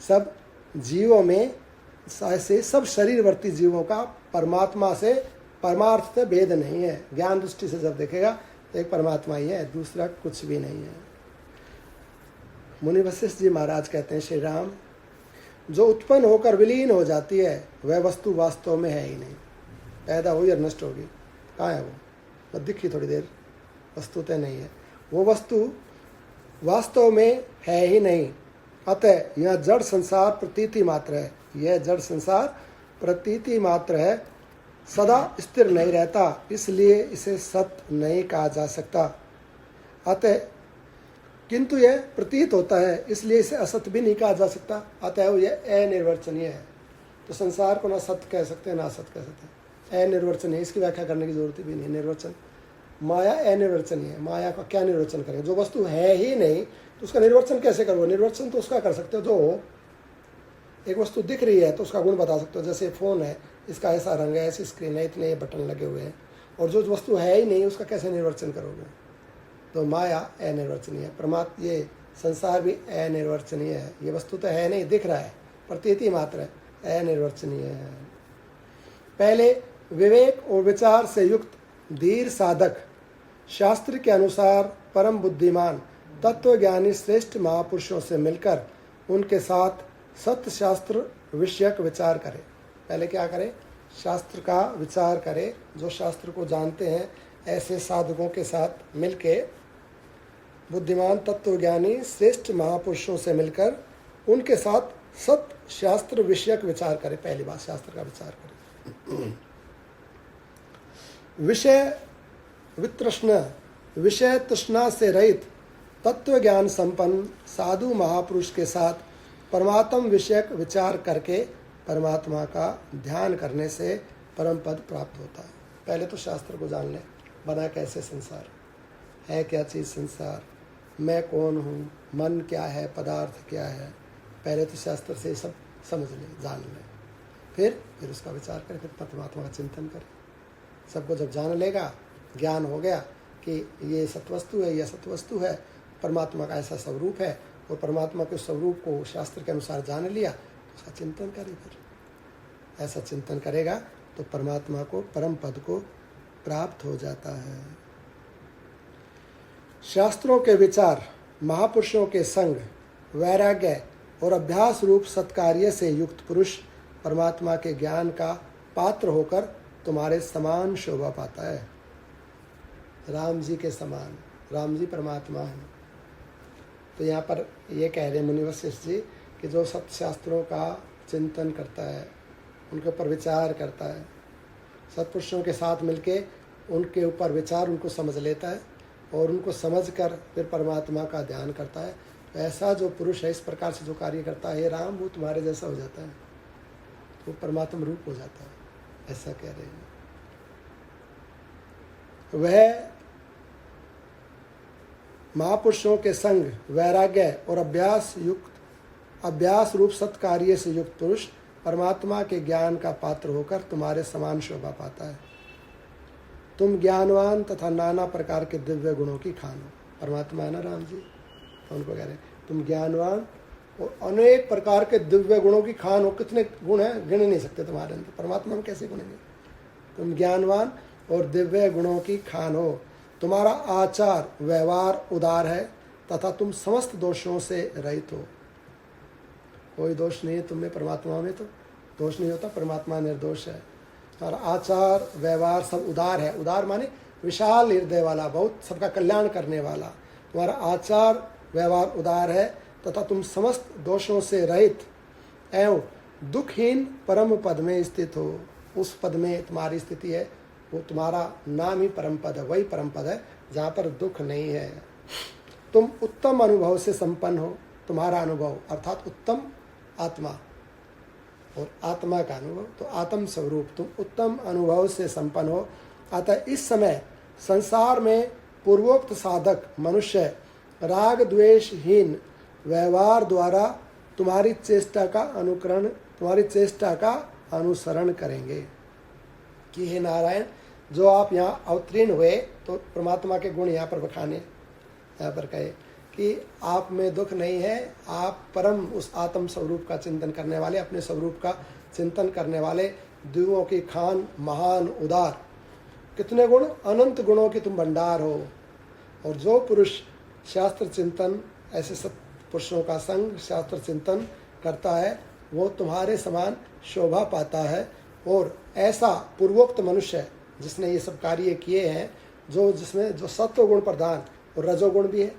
सब जीवों में, ऐसे सब शरीरवर्ती जीवों का परमात्मा से परमार्थ से भेद नहीं है। ज्ञान दृष्टि से जब देखेगा तो एक परमात्मा ही है, दूसरा कुछ भी नहीं है। मुनि वशिष्ठ जी महाराज कहते हैं, श्री राम, जो उत्पन्न होकर विलीन हो जाती है वह वस्तु वास्तव में है ही नहीं। पैदा हुई और नष्ट होगी, कहाँ है वो? बस दिखी थोड़ी देर, वस्तुतः नहीं है। वो वस्तु वास्तव में है ही नहीं। अतः यह जड़ संसार प्रतीति मात्र है। यह जड़ संसार प्रतीति मात्र है, सदा स्थिर नहीं रहता, इसलिए इसे सत्य नहीं कहा जा सकता। अतः किंतु यह प्रतीत होता है, इसलिए इसे असत्य भी नहीं कहा जा सकता। अतः यह अनिर्वचनीय है। तो संसार को ना सत्य कह सकते ना असत्य कह सकते, अनिर्वचनीय। इसकी व्याख्या करने की जरूरत भी नहीं। निर्वचन, माया अनिर्वचनीय है। माया का क्या निर्वचन करें? जो वस्तु है ही नहीं तो उसका निर्वचन कैसे करो? निर्वचन तो उसका कर सकते हो जो एक वस्तु दिख रही है तो उसका गुण बता सकते हो। जैसे फ़ोन है, इसका ऐसा रंग है, ऐसी स्क्रीन है, इतने बटन लगे हुए हैं, और जो वस्तु है ही नहीं उसका कैसे निर्वचन करोगे? तो माया अनिर्वचनीय है। परमात्मा, ये संसार भी अनिर्वचनीय है। ये वस्तु तो है नहीं, दिख रहा है, प्रतीति मात्र है, अनिर्वचनीय है। पहले विवेक और विचार से युक्त धीर साधक शास्त्र के अनुसार परम बुद्धिमान तत्वज्ञानी श्रेष्ठ महापुरुषों से मिलकर उनके साथ सत्य शास्त्र विषयक विचार करें। पहले क्या करें? शास्त्र का विचार करें। जो शास्त्र को जानते हैं ऐसे साधकों के साथ मिलके, बुद्धिमान तत्वज्ञानी श्रेष्ठ महापुरुषों से मिलकर उनके साथ सत्य शास्त्र विषयक विचार करें। पहली बात, शास्त्र का विचार करें। विषय तृष्णा से रहित तत्व ज्ञान संपन्न साधु महापुरुष के साथ परमात्म विषयक विचार करके परमात्मा का ध्यान करने से परम पद प्राप्त होता है। पहले तो शास्त्र को जान ले, बना कैसे संसार, है क्या चीज़ संसार, मैं कौन हूँ, मन क्या है, पदार्थ क्या है। पहले तो शास्त्र से सब समझ ले, जान ले, फिर उसका विचार करें, फिर परमात्मा का चिंतन करें। सबको जब जान लेगा, ज्ञान हो गया कि ये सत्वस्तु है, यह सत्वस्तु है, परमात्मा का ऐसा स्वरूप है, और परमात्मा के स्वरूप को शास्त्र के अनुसार जान लिया, उसका चिंतन करे। फिर ऐसा चिंतन करेगा तो परमात्मा को, परम पद को प्राप्त हो जाता है। शास्त्रों के विचार, महापुरुषों के संग, वैराग्य और अभ्यास रूप सत्कार्य से युक्त पुरुष परमात्मा के ज्ञान का पात्र होकर तुम्हारे समान शोभा पाता है। राम जी के समान, राम जी परमात्मा है। तो यहाँ पर ये कह रहे मुनि वशिष्ठ जी कि जो सत्य शास्त्रों का चिंतन करता है, उनके ऊपर विचार करता है, सत्पुरुषों के साथ मिलके उनके ऊपर विचार, उनको समझ लेता है और उनको समझकर फिर परमात्मा का ध्यान करता है, तो ऐसा जो पुरुष है, इस प्रकार से जो कार्य करता है, हे राम, वो तुम्हारे जैसा हो जाता है, तो परमात्मा रूप हो जाता है। ऐसा कह रहे हैं। वह महापुरुषों के संग, वैराग्य और अभ्यास रूप सत्कार्य से युक्त पुरुष परमात्मा के ज्ञान का पात्र होकर तुम्हारे समान शोभा पाता है। तुम ज्ञानवान तथा नाना प्रकार के दिव्य गुणों की खान हो। परमात्मा है ना राम जी, तो उनको कह रहे हैं तुम ज्ञानवान और अनेक प्रकार के दिव्य गुणों की खान हो। कितने गुण हैं, गिन नहीं सकते तुम्हारे अंदर, परमात्मा में कैसे गुणेंगे। तुम ज्ञानवान और दिव्य गुणों की खान हो। तुम्हारा आचार व्यवहार उदार है तथा तुम समस्त दोषों से रहित हो। कोई दोष नहीं है तुम में, परमात्मा में तो दोष नहीं होता, परमात्मा निर्दोष है। और आचार व्यवहार सब उदार है। उदार माने विशाल हृदय वाला, बहुत सबका कल्याण करने वाला। तुम्हारा आचार व्यवहार उदार है तथा तुम समस्त दोषों से रहित एवं दुखहीन परम पद में स्थित हो। उस पद में तुम्हारी स्थिति है, वो तुम्हारा नाम ही परम पद है, वही परम पद है जहाँ पर दुख नहीं है। तुम उत्तम अनुभव से संपन्न हो। तुम्हारा अनुभव अर्थात उत्तम आत्मा और आत्मा का अनुभव, तो आत्म स्वरूप तुम उत्तम अनुभव से संपन्न हो। अतः इस समय संसार में पूर्वोक्त साधक मनुष्य राग द्वेषहीन व्यवहार द्वारा तुम्हारी चेष्टा का अनुसरण करेंगे कि हे नारायण, जो आप यहाँ अवतीर्ण हुए तो परमात्मा के गुण यहाँ पर बखाने, यहाँ पर कहे कि आप में दुख नहीं है, आप परम उस आत्म स्वरूप का चिंतन करने वाले, अपने स्वरूप का चिंतन करने वाले, दिव्यों की खान, महान, उदार, कितने गुण, अनंत गुणों की तुम भंडार हो। और जो पुरुष शास्त्र चिंतन, ऐसे सत्पुरुषों का संग शास्त्र चिंतन करता है, वो तुम्हारे समान शोभा पाता है। और ऐसा पूर्वोक्त मनुष्य जिसने ये सब कार्य किए हैं, जिसमें जो सत्व गुण प्रधान और रजोगुण भी है,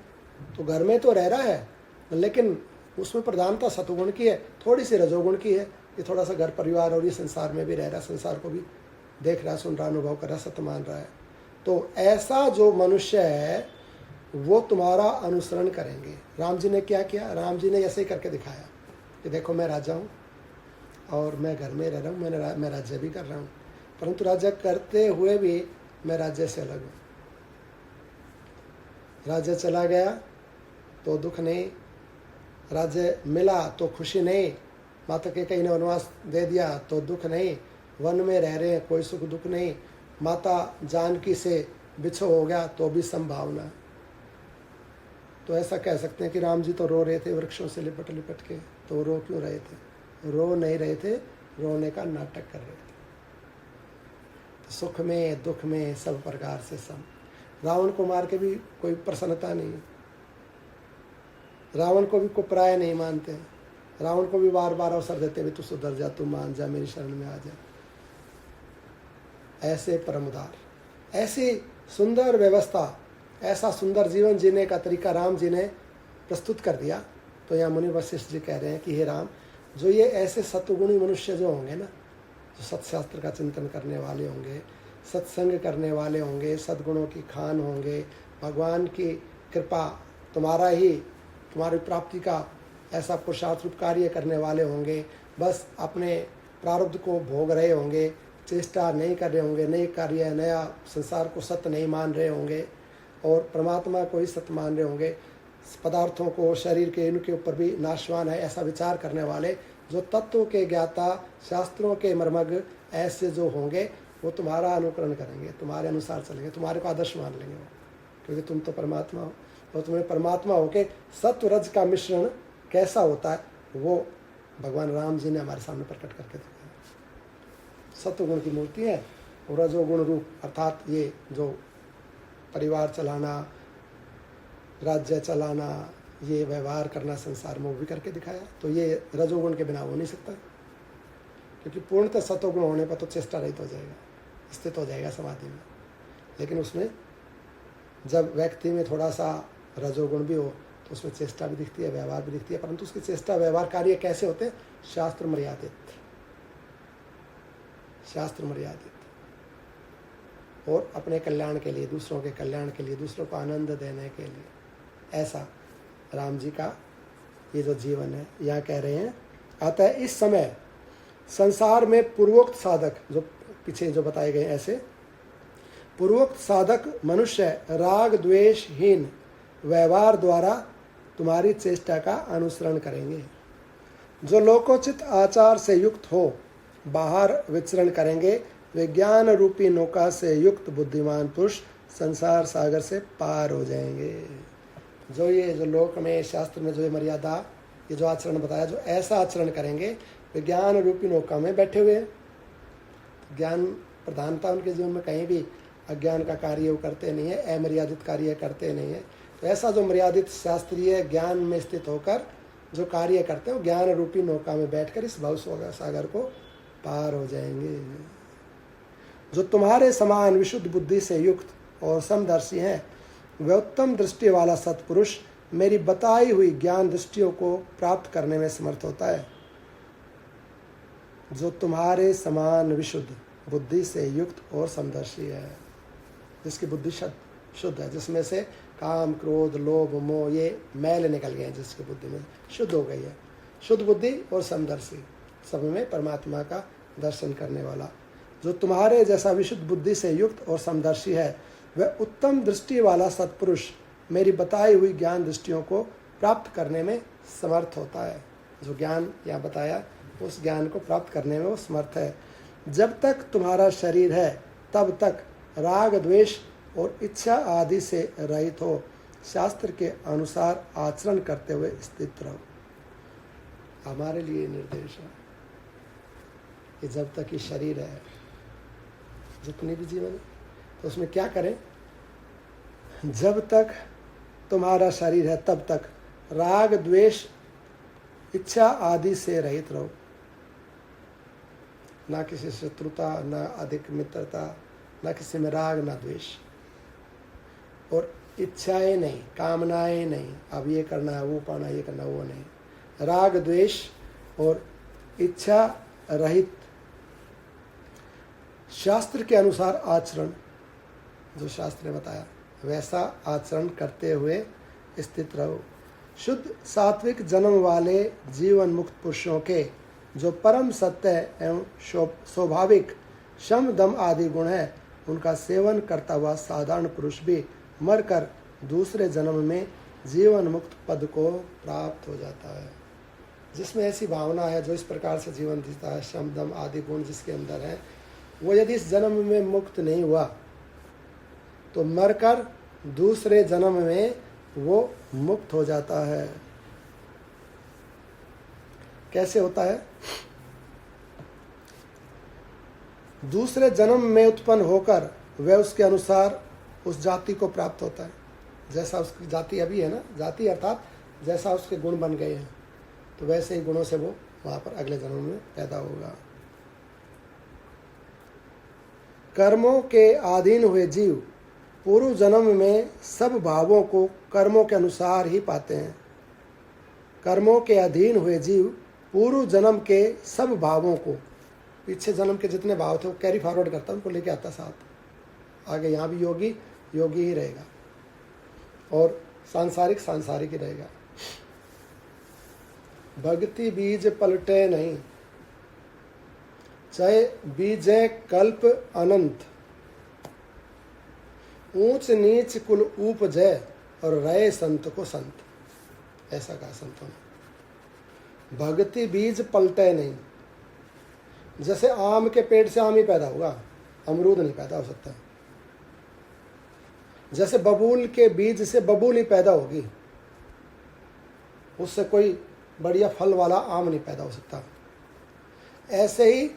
तो घर में तो रह रहा है लेकिन उसमें प्रधानता सत्वगुण की है, थोड़ी सी रजोगुण की है। ये थोड़ा सा घर परिवार और ये संसार में भी रह रहा है, संसार को भी देख रहा, सुन रहा, अनुभव कर रहा, सत्य मान रहा है। तो ऐसा जो मनुष्य है वो तुम्हारा अनुसरण करेंगे। राम जी ने क्या किया, राम जी ने ऐसे ही करके दिखाया कि देखो मैं राजा हूँ और मैं घर में रह रहा हूँ, मैं राज्य भी कर रहा हूँ, परंतु राज्य करते हुए भी मैं राज्य से अलग हूँ। राज्य चला गया तो दुख नहीं, राज्य मिला तो खुशी नहीं, माता के कहीं ने वनवास दे दिया तो दुख नहीं, वन में रह रहे हैं कोई सुख दुख नहीं, माता जानकी से बिछो हो गया तो भी संभावना। तो ऐसा कह सकते हैं कि राम जी तो रो रहे थे वृक्षों से लिपट लिपट के, तो रो क्यों रहे थे, रो नहीं रहे थे, रोने का नाटक कर रहे थे। तो सुख में दुख में सब प्रकार से सम। रावण को मार के भी कोई प्रसन्नता नहीं, रावण को भी कुपराय नहीं मानते, रावण को भी बार बार अवसर देते भी तू सुधर जा, तू मान जा, मेरी शरण में आ जा। ऐसे परमदार, ऐसी सुंदर व्यवस्था, ऐसा सुंदर जीवन जीने का तरीका राम जी ने प्रस्तुत कर दिया। तो यहाँ मुनि वशिष्ठ जी कह रहे हैं कि हे राम, जो ये ऐसे सत्वगुणी मनुष्य जो होंगे ना, जो सत्शास्त्र का चिंतन करने वाले होंगे, सत्संग करने वाले होंगे, सद्गुणों की खान होंगे, भगवान की कृपा, तुम्हारी प्राप्ति का ऐसा पुरुषार्थ रूप कार्य करने वाले होंगे, बस अपने प्रारब्ध को भोग रहे होंगे, चेष्टा नहीं कर रहे होंगे, नए कार्य, नया संसार को सत्य नहीं मान रहे होंगे और परमात्मा को ही सत्य मान रहे होंगे, पदार्थों को, शरीर के, इनके ऊपर भी नाशवान है, ऐसा विचार करने वाले, जो तत्व के ज्ञाता, शास्त्रों के मर्मज्ञ ऐसे जो होंगे, वो तुम्हारा अनुकरण करेंगे, तुम्हारे अनुसार चलेंगे, तुम्हारे को आदर्श मान लेंगे वो, क्योंकि तुम तो परमात्मा हो। और तुम्हें परमात्मा हो के सत्व रज का मिश्रण कैसा होता है वो भगवान राम जी ने हमारे सामने प्रकट करके दिखाया। सत्वगुण की मूर्ति है और रजोगुण रूप अर्थात ये जो परिवार चलाना, राज्य चलाना, ये व्यवहार करना संसार में, वो भी करके दिखाया। तो ये रजोगुण के बिना हो नहीं सकता, क्योंकि पूर्णतः सत्वगुण होने पर तो चेष्टा रहित हो जाएगा, स्थित हो जाएगा समाधि में। लेकिन उसमें जब व्यक्ति में थोड़ा सा रजोगुण भी हो तो उसमें चेष्टा भी दिखती है, व्यवहार भी दिखती है, परंतु उसकी चेष्टा व्यवहार कार्य कैसे होते हैं, शास्त्र मर्यादित, शास्त्र मर्यादित, और अपने कल्याण के लिए, दूसरों के कल्याण के लिए, दूसरों को आनंद देने के लिए। ऐसा राम जी का ये जो जीवन है, यहाँ कह रहे हैं। अतः इस समय संसार में पूर्वोक्त साधक, जो पीछे जो बताए गए ऐसे पूर्वोक्त साधक मनुष्य राग द्वेषहीन व्यवहार द्वारा तुम्हारी चेष्टा का अनुसरण करेंगे। जो लोकोचित आचार से युक्त हो बाहर विचरण करेंगे, वे ज्ञान रूपी नौका से युक्त बुद्धिमान पुरुष संसार सागर से पार हो जाएंगे। जो लोक में शास्त्र में जो मर्यादा, ये जो आचरण बताया, जो ऐसा आचरण करेंगे वे ज्ञान रूपी नौका में बैठे हुए हैं। ज्ञान प्रधानता उनके जीवन में कहीं भी अज्ञान का कार्य वो करते नहीं है, अमर्यादित कार्य करते नहीं है। तो ऐसा जो मर्यादित शास्त्रीय ज्ञान में स्थित होकर जो कार्य करते हैं वो ज्ञान रूपी नौका में बैठकर इस भव सागर को पार हो जाएंगे। जो तुम्हारे समान विशुद्ध बुद्धि से युक्त और समदर्शी हैं, वह उत्तम दृष्टि वाला सत्पुरुष मेरी बताई हुई ज्ञान दृष्टियों को प्राप्त करने में समर्थ होता है। जो तुम्हारे समान विशुद्ध बुद्धि से युक्त और समदर्शी है, जिसकी बुद्धि शुद्ध है, जिसमें से काम क्रोध लोभ मोह ये मैल निकल गए हैं, जिसकी बुद्धि में शुद्ध हो गई है, शुद्ध बुद्धि और समदर्शी, सब में परमात्मा का दर्शन करने वाला। जो तुम्हारे जैसा विशुद्ध बुद्धि से युक्त और समदर्शी है, वह उत्तम दृष्टि वाला सत्पुरुष मेरी बताई हुई ज्ञान दृष्टियों को प्राप्त करने में समर्थ होता है। जो ज्ञान यहाँ बताया उस ज्ञान को प्राप्त करने में वो समर्थ है। जब तक तुम्हारा शरीर है तब तक राग द्वेष और इच्छा आदि से रहित हो, शास्त्र के अनुसार आचरण करते हुए स्थित रहो। हमारे लिए निर्देश है कि जब तक ये शरीर है, जितनी भी जीवन है, तो उसमें क्या करें? जब तक तुम्हारा शरीर है तब तक राग द्वेष इच्छा आदि से रहित रहो। ना किसी शत्रुता, ना अधिक मित्रता, ना किसी में राग, ना द्वेष, और इच्छाएं नहीं, कामनाएं नहीं, अब ये करना है, वो पाना, ये करना, वो नहीं। राग द्वेष और इच्छा रहित शास्त्र के अनुसार आचरण, जो शास्त्र ने बताया वैसा आचरण करते हुए स्थित रहो। शुद्ध सात्विक जन्म वाले जीवन मुक्त पुरुषों के जो परम सत्य एवं स्वाभाविक शम दम आदि गुण है, उनका सेवन करता हुआ साधारण पुरुष भी मरकर दूसरे जन्म में जीवन मुक्त पद को प्राप्त हो जाता है। जिसमें ऐसी भावना है, जो इस प्रकार से जीवन जीता है, शम दम आदि गुण जिसके अंदर है, वो यदि इस जन्म में मुक्त नहीं हुआ तो मरकर दूसरे जन्म में वो मुक्त हो जाता है। कैसे होता है? दूसरे जन्म में उत्पन्न होकर वह उसके अनुसार उस जाति को प्राप्त होता है। जैसा उसकी जाति अभी है ना, जाति अर्थात जैसा उसके गुण बन गए हैं, तो वैसे ही गुणों से वो वहां पर अगले जन्म में पैदा होगा। कर्मों के अधीन हुए जीव पूर्व जन्म में सब भावों को कर्मों के अनुसार ही पाते हैं। कर्मों के अधीन हुए जीव पूर्व जन्म के सब भावों को, पीछे जन्म के जितने भाव थे वो कैरी फॉरवर्ड करता, उनको लेके आता साथ। आगे यहाँ भी योगी योगी ही रहेगा और सांसारिक सांसारिक ही रहेगा। भक्ति बीज पलटे नहीं, चाहे बीजे कल्प अनंत, ऊंच नीच कुल उपजय और रहे संत को संत। ऐसा कहा संतों ने। भक्ति बीज पलटे नहीं, जैसे आम के पेड़ से आम ही पैदा होगा, अमरूद नहीं पैदा हो सकता। जैसे बबूल के बीज से बबूल ही पैदा होगी, उससे कोई बढ़िया फल वाला आम नहीं पैदा हो सकता। ऐसे ही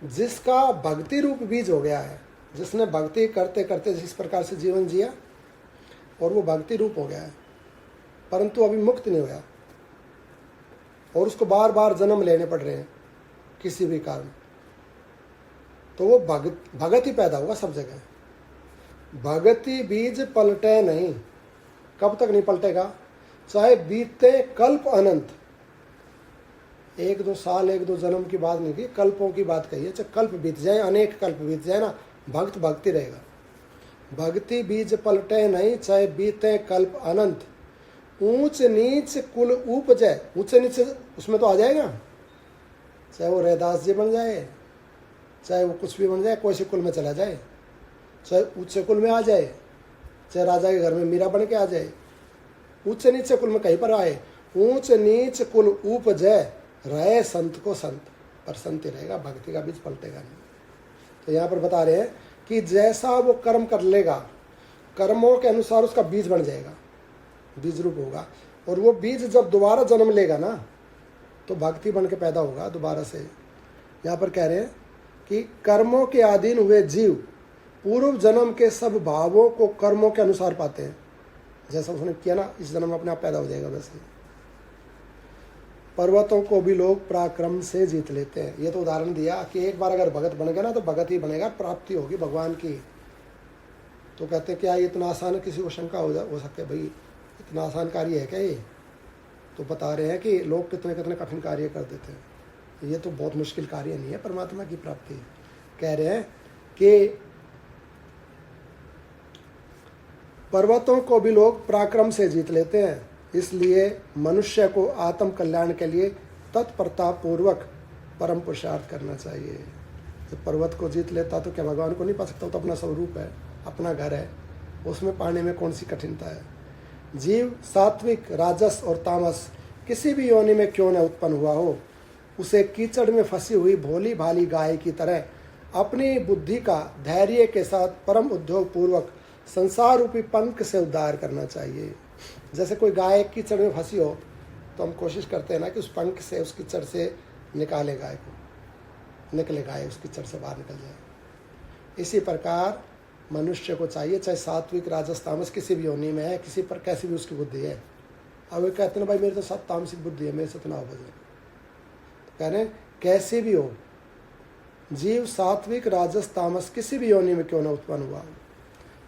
जिसका भक्ति रूप बीज हो गया है, जिसने भक्ति करते करते जिस प्रकार से जीवन जिया और वो भक्ति रूप हो गया है, परंतु अभी मुक्त नहीं हुआ और उसको बार बार जन्म लेने पड़ रहे हैं किसी भी कारण, तो वो भगत ही पैदा होगा सब जगह। भगति बीज पलटे नहीं। कब तक नहीं पलटेगा? चाहे बीते कल्प अनंत, एक दो साल एक दो जन्म की बात नहीं की, कल्पों की बात कही है। चाहे कल्प बीत जाए, अनेक कल्प बीत जाए ना, भक्त भक्ति रहेगा। भक्ति बीज पलटे नहीं, चाहे बीते कल्प अनंत, ऊंच नीच कुल उपजय। ऊंचे नीचे उसमें तो आ जाएगा, चाहे वो रैदास जी बन जाए, चाहे वो कुछ भी बन जाए, कोई से कुल में चला जाए, चाहे ऊंचे कुल में आ जाए, चाहे राजा के घर में मीरा बन के आ जाए, ऊंचे नीचे कुल में कहीं पर आए, ऊंच नीच कुल उपजय रहे संत को संत, पर संत ही रहेगा, भक्ति का बीज पलटेगा नहीं। तो यहाँ पर बता रहे हैं कि जैसा वो कर्म कर लेगा, कर्मों के अनुसार उसका बीज बन जाएगा, बीज रूप होगा, और वो बीज जब दोबारा जन्म लेगा ना तो भक्ति बन के पैदा होगा दोबारा से। यहाँ पर कह रहे हैं कि कर्मों के अधीन हुए जीव पूर्व जन्म के सब भावों को कर्मों के अनुसार पाते हैं। जैसा उसने किया ना, इस जन्म में अपने आप पैदा हो जाएगा वैसे। पर्वतों को भी लोग पराक्रम से जीत लेते हैं। ये तो उदाहरण दिया कि एक बार अगर भगत बन गया ना तो भगत ही बनेगा, प्राप्ति होगी भगवान की। तो कहते हैं क्या ये इतना आसान है? किसी को शंका हो सकती है, भाई इतना आसान कार्य है क्या ये? तो बता रहे हैं कि लोग कितने कितने कठिन कार्य कर देते हैं। ये तो बहुत मुश्किल कार्य नहीं है परमात्मा की प्राप्ति। कह रहे हैं कि पर्वतों को भी लोग पराक्रम से जीत लेते हैं, इसलिए मनुष्य को आत्म कल्याण के लिए तत्परता पूर्वक परम पुरुषार्थ करना चाहिए। जब पर्वत को जीत लेता तो क्या भगवान को नहीं पा सकता? तो अपना स्वरूप है, अपना घर है, उसमें पाने में कौन सी कठिनता है? जीव सात्विक, राजस और तामस किसी भी योनि में क्यों न उत्पन्न हुआ हो, उसे कीचड़ में फंसी हुई भोली भाली गाय की तरह अपनी बुद्धि का धैर्य के साथ परम उद्योग पूर्वक संसार रूपी पंख से उद्धार करना चाहिए। जैसे कोई गाय कीचड़ में फंसी हो तो हम कोशिश करते हैं ना कि उस पंख से, उस कीचड़ से निकाले गाय को, निकले गाय उस कीचड़ से बाहर निकल जाए। इसी प्रकार मनुष्य को चाहिए, चाहे सात्विक, राजस, तामस किसी भी योनि में है, किसी पर कैसी भी उसकी बुद्धि है। अब वे कहते हैं भाई मेरी तो सब तामसिक बुद्धि है, मेरे से इतना हो बजे। तो कह रहे हैं कैसी भी हो, जीव सात्विक, राजस, तामस किसी भी योनि में क्यों न उत्पन्न हुआ,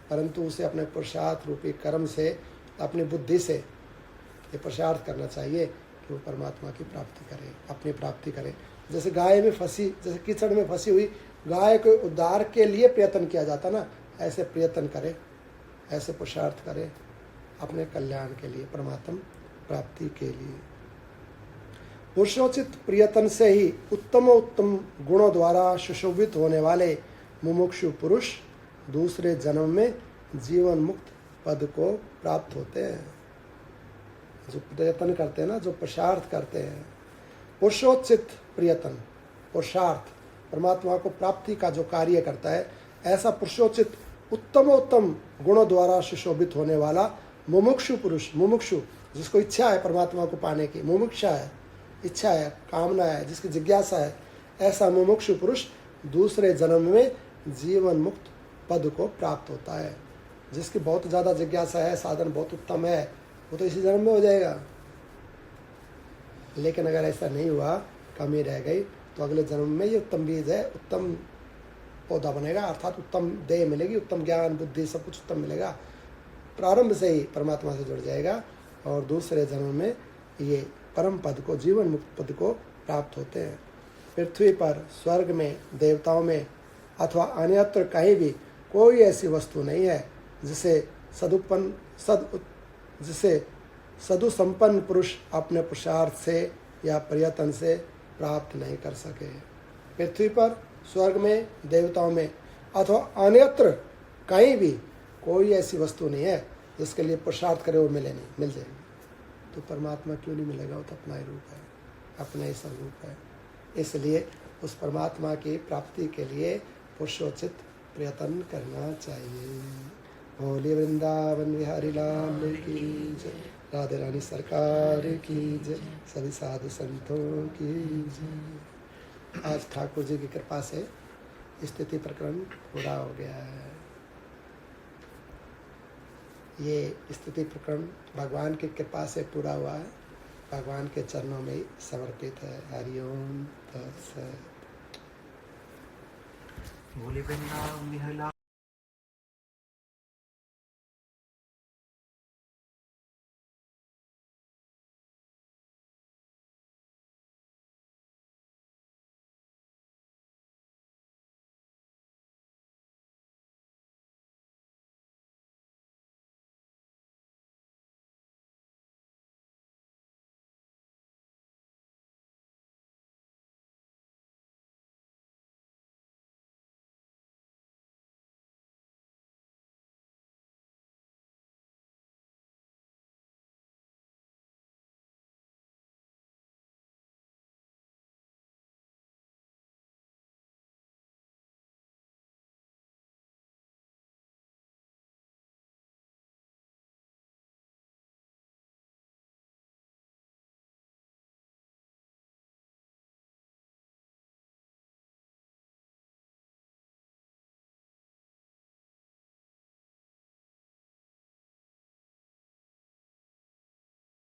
परंतु उसे अपने पुरुषार्थ रूपी कर्म से, अपनी बुद्धि से ये पुरुषार्थ करना चाहिए कि वो परमात्मा की प्राप्ति करे, अपनी प्राप्ति करे। जैसे गाय में फंसी, जैसे कीचड़ में फंसी हुई गाय को उद्धार के लिए प्रयत्न किया जाता ना, ऐसे प्रयत्न करे, ऐसे पुरुषार्थ करे अपने कल्याण के लिए, परमात्मा प्राप्ति के लिए। पुरुषोचित प्रयत्न से ही उत्तम गुणों द्वारा सुशोभित होने वाले मुमुक्षु पुरुष दूसरे जन्म में जीवन मुक्त पद को प्राप्त होते हैं। जो प्रयत्न करते हैं ना, जो पुरुषार्थ करते हैं, पुरुषोचित प्रयत्न, पुरुषार्थ परमात्मा को प्राप्ति का जो कार्य करता है, ऐसा पुरुषोचित उत्तम गुणों द्वारा सुशोभित होने वाला मुमुक्षु पुरुष, मुमुक्षु जिसको इच्छा है परमात्मा को पाने की, मुमुक्षा है, इच्छा है, कामना है, जिसकी जिज्ञासा है, ऐसा मुमुक्षु पुरुष दूसरे जन्म में जीवन मुक्त पद को प्राप्त होता है। जिसकी बहुत ज़्यादा जिज्ञासा है, साधन बहुत उत्तम है, वो तो इसी जन्म में हो जाएगा। लेकिन अगर ऐसा नहीं हुआ, कमी रह गई, तो अगले जन्म में ये उत्तम बीज है, उत्तम पौधा बनेगा, अर्थात उत्तम देह मिलेगी, उत्तम ज्ञान बुद्धि सब कुछ उत्तम मिलेगा। प्रारंभ से ही परमात्मा से जुड़ जाएगा और दूसरे जन्म में ये परम पद को, जीवन मुक्त पद को प्राप्त होते हैं। पृथ्वी पर, स्वर्ग में, देवताओं में अथवा अन्यत्र कहीं भी कोई ऐसी वस्तु नहीं है जिसे सदुसंपन्न पुरुष अपने पुरुषार्थ से या प्रयत्न से प्राप्त नहीं कर सके। पृथ्वी पर, स्वर्ग में, देवताओं में अथवा अन्यत्र कहीं भी कोई ऐसी वस्तु नहीं है जिसके लिए पुरुषार्थ करे वो मिले नहीं, मिल जाएगी। तो परमात्मा क्यों नहीं मिलेगा? वो तो अपना ही रूप है, अपना ही स्वरूप है। इसलिए उस परमात्मा की प्राप्ति के लिए पुरुषोचित प्रयत्न करना चाहिए। बोले वृंदावन बिहारी लाल की जय, राधे रानी सरकार की जय, सभी साधु संतों की जय। आज ठाकुर जी की कृपा से स्थिति प्रकरण पूरा हो गया है। ये स्थिति प्रकरण भगवान की कृपा से पूरा हुआ है, भगवान के चरणों में समर्पित है। हरिओम तत्सत। बोले वृंदावन बिहारी लाल